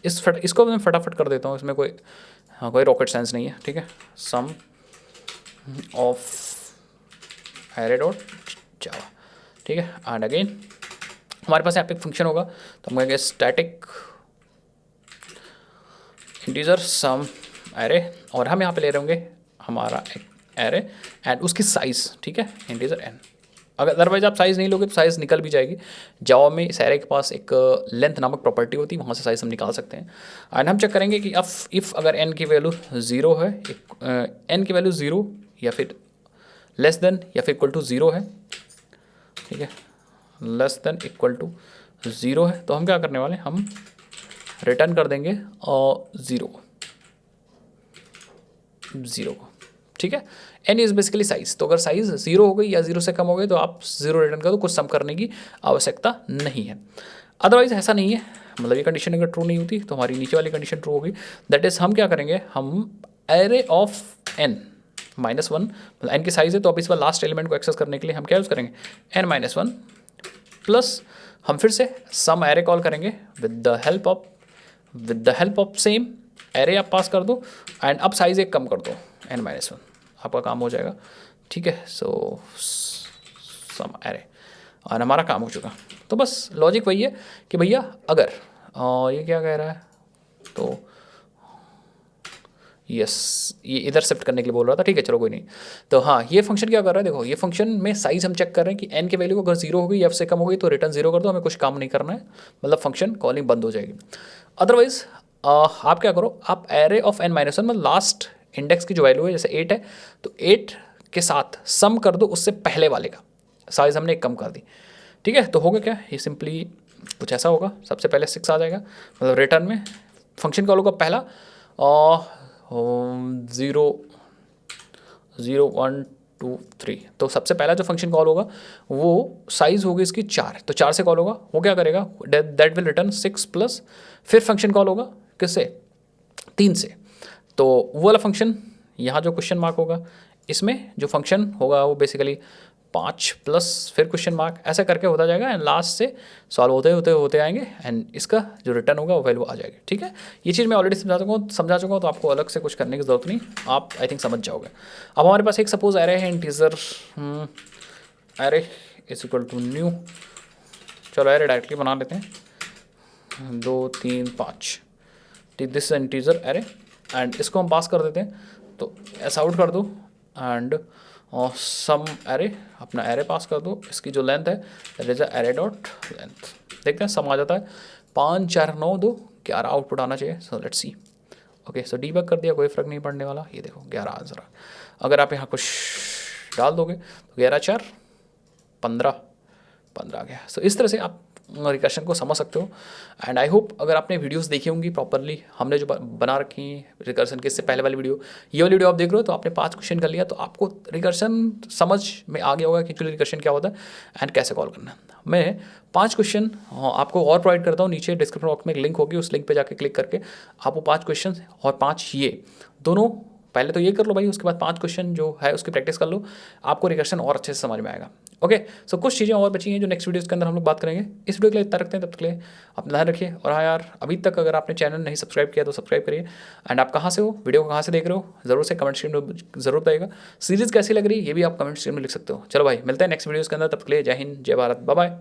इसको मैं फटाफट कर देता हूँ, इसमें कोई रॉकेट साइंस नहीं है, ठीक है। सम ऑफ एरे डॉट जावा, ठीक है, एंड अगेन हमारे पास यहाँ पे एक फंक्शन होगा, तो हम कहेंगे स्टैटिक इंटीजर सम एरे, और हम यहाँ पे ले रहे होंगे हमारा एक एरे एंड उसकी साइज़, ठीक है, इंटीजर n। अगर अदरवाइज आप साइज़ नहीं लोगे तो साइज़ निकल भी जाएगी। जावा में इस एरे के पास एक लेंथ नामक प्रॉपर्टी होती है, वहाँ से साइज़ हम निकाल सकते हैं। एंड हम चेक करेंगे कि इफ़ अगर n की वैल्यू 0 है, n की वैल्यू 0 या फिर लेस देन या फिर इक्वल टू 0 है, ठीक है, लेस देन इक्वल टू 0 है, तो हम क्या करने वाले, हम रिटर्न कर देंगे 0 को, ठीक है। n इज बेसिकली साइज, तो अगर साइज 0 हो गई या 0 से कम हो गई तो आप 0 रिटर्न कर दो, कुछ सम करने की आवश्यकता नहीं है। अदरवाइज ऐसा नहीं है, मतलब ये कंडीशन अगर ट्रू नहीं होती तो हमारी नीचे वाली कंडीशन ट्रू होगी। दैट इज हम क्या करेंगे, हम एरे ऑफ n -1, मतलब n की साइज है तो अब इस बार लास्ट एलिमेंट को एक्सेस करने के लिए हम क्या यूज़ करेंगे, n -1 प्लस हम फिर से सम एरे कॉल करेंगे with the help of same array आप पास कर दो एंड अब साइज एक कम कर दो n-1, आपका काम हो जाएगा, ठीक है। सो सम एरे और हमारा काम हो चुका। तो बस लॉजिक वही है कि भैया अगर ये क्या कह रहा है, तो यस ये इधर शिफ्ट करने के लिए बोल रहा था, ठीक है चलो कोई नहीं। तो हाँ ये फंक्शन क्या कर रहा है, देखो ये फंक्शन में साइज हम चेक कर रहे हैं कि n की वैल्यू अगर 0 हो गई, f से कम हो गई तो रिटर्न 0 कर दो, हमें कुछ काम नहीं करना है, मतलब फंक्शन कॉलिंग बंद हो जाएगी। अदरवाइज आप क्या करो, आप एरे ऑफ n-1 मतलब लास्ट इंडेक्स की जो वैल्यू है, जैसे 8 है तो 8 के साथ सम कर दो उससे पहले वाले का, साइज हमने कम कर दी, ठीक है। तो होगा क्या, ये सिंपली कुछ ऐसा होगा, सबसे पहले 6 आ जाएगा, मतलब रिटर्न में फंक्शन कॉल होगा पहला 0 0 1 2 3, तो सबसे पहला जो फंक्शन कॉल होगा वो साइज होगी इसकी 4, तो 4 से कॉल होगा, वो क्या करेगा, दैट विल रिटर्न 6 प्लस फिर फंक्शन कॉल होगा किससे, 3 से, तो वो वाला फंक्शन यहाँ जो क्वेश्चन मार्क होगा इसमें जो फंक्शन होगा वो बेसिकली 5 प्लस फिर क्वेश्चन मार्क ऐसा करके होता जाएगा एंड लास्ट से सॉल्व होते आएंगे एंड इसका जो रिटर्न होगा वो वैल्यू आ जाएगी, ठीक है। ये चीज़ मैं ऑलरेडी समझा चुका हूँ तो आपको अलग से कुछ करने की ज़रूरत नहीं, आप आई थिंक समझ जाओगे। अब हमारे पास एक सपोज एरे है integer, array is equal to new, चलो एरे डायरेक्टली बना लेते हैं 2 3 5, दिस इंटीजर एरे एंड इसको हम पास कर देते हैं, तो ऐसा आउट कर दो एंड सम एरे, अपना एरे पास कर दो, इसकी जो लेंथ है that is array dot length, देखते हैं सम आ जाता है 5 4 9 2 11 आउटपुट आना चाहिए। So let's see, okay so debug कर दिया, कोई फ़र्क नहीं पड़ने वाला, ये देखो 11 आंसर। अगर आप यहाँ कुछ डाल दोगे तो 11 4 15 आ गया। सो इस तरह से आप रिकर्शन को समझ सकते हो एंड आई होप अगर आपने वीडियोस देखी होंगी प्रॉपरली, हमने जो बना रखी रिकर्शन के इससे पहले वाली वीडियो, ये वाली वीडियो आप देख रहे हो तो आपने 5 क्वेश्चन कर लिया, तो आपको रिकर्शन समझ में आ गया होगा कि एक्चुअली रिकर्शन क्या होता है एंड कैसे कॉल करना है। मैं 5 क्वेश्चन आपको और प्रोवाइड करता हूँ, नीचे डिस्क्रिप्शन बॉक्स में एक लिंक होगी, उस लिंक पर जाकर क्लिक करके आप वो 5 क्वेश्चन और 5 ये दोनों पहले तो ये कर लो भाई, उसके बाद 5 क्वेश्चन जो है उसकी प्रैक्टिस कर लो, आपको रिकर्शन और अच्छे से समझ में आएगा। ओके सो कुछ चीज़ें और बची हैं जो नेक्स्ट वीडियोस के अंदर हम लोग बात करेंगे। इस वीडियो के लिए इतना रखते हैं, तब तक के लिए आप ध्यान रखिए। और हाँ यार, अभी तक अगर आपने चैनल नहीं सब्सक्राइब किया तो सब्सक्राइब करिए एंड आप कहाँ से हो, वीडियो को कहाँ से देख रहे हो, ज़रूर से कमेंट सेक्शन में ज़रूर बताइएगा। सीरीज़ कैसी लग रही है ये भी आप कमेंट सेक्शन में लिख सकते हो। चलो भाई मिलते हैं नेक्स्ट वीडियोज़ के अंदर, तब तक के लिए जय हिंद जय भारत, बाय बाय।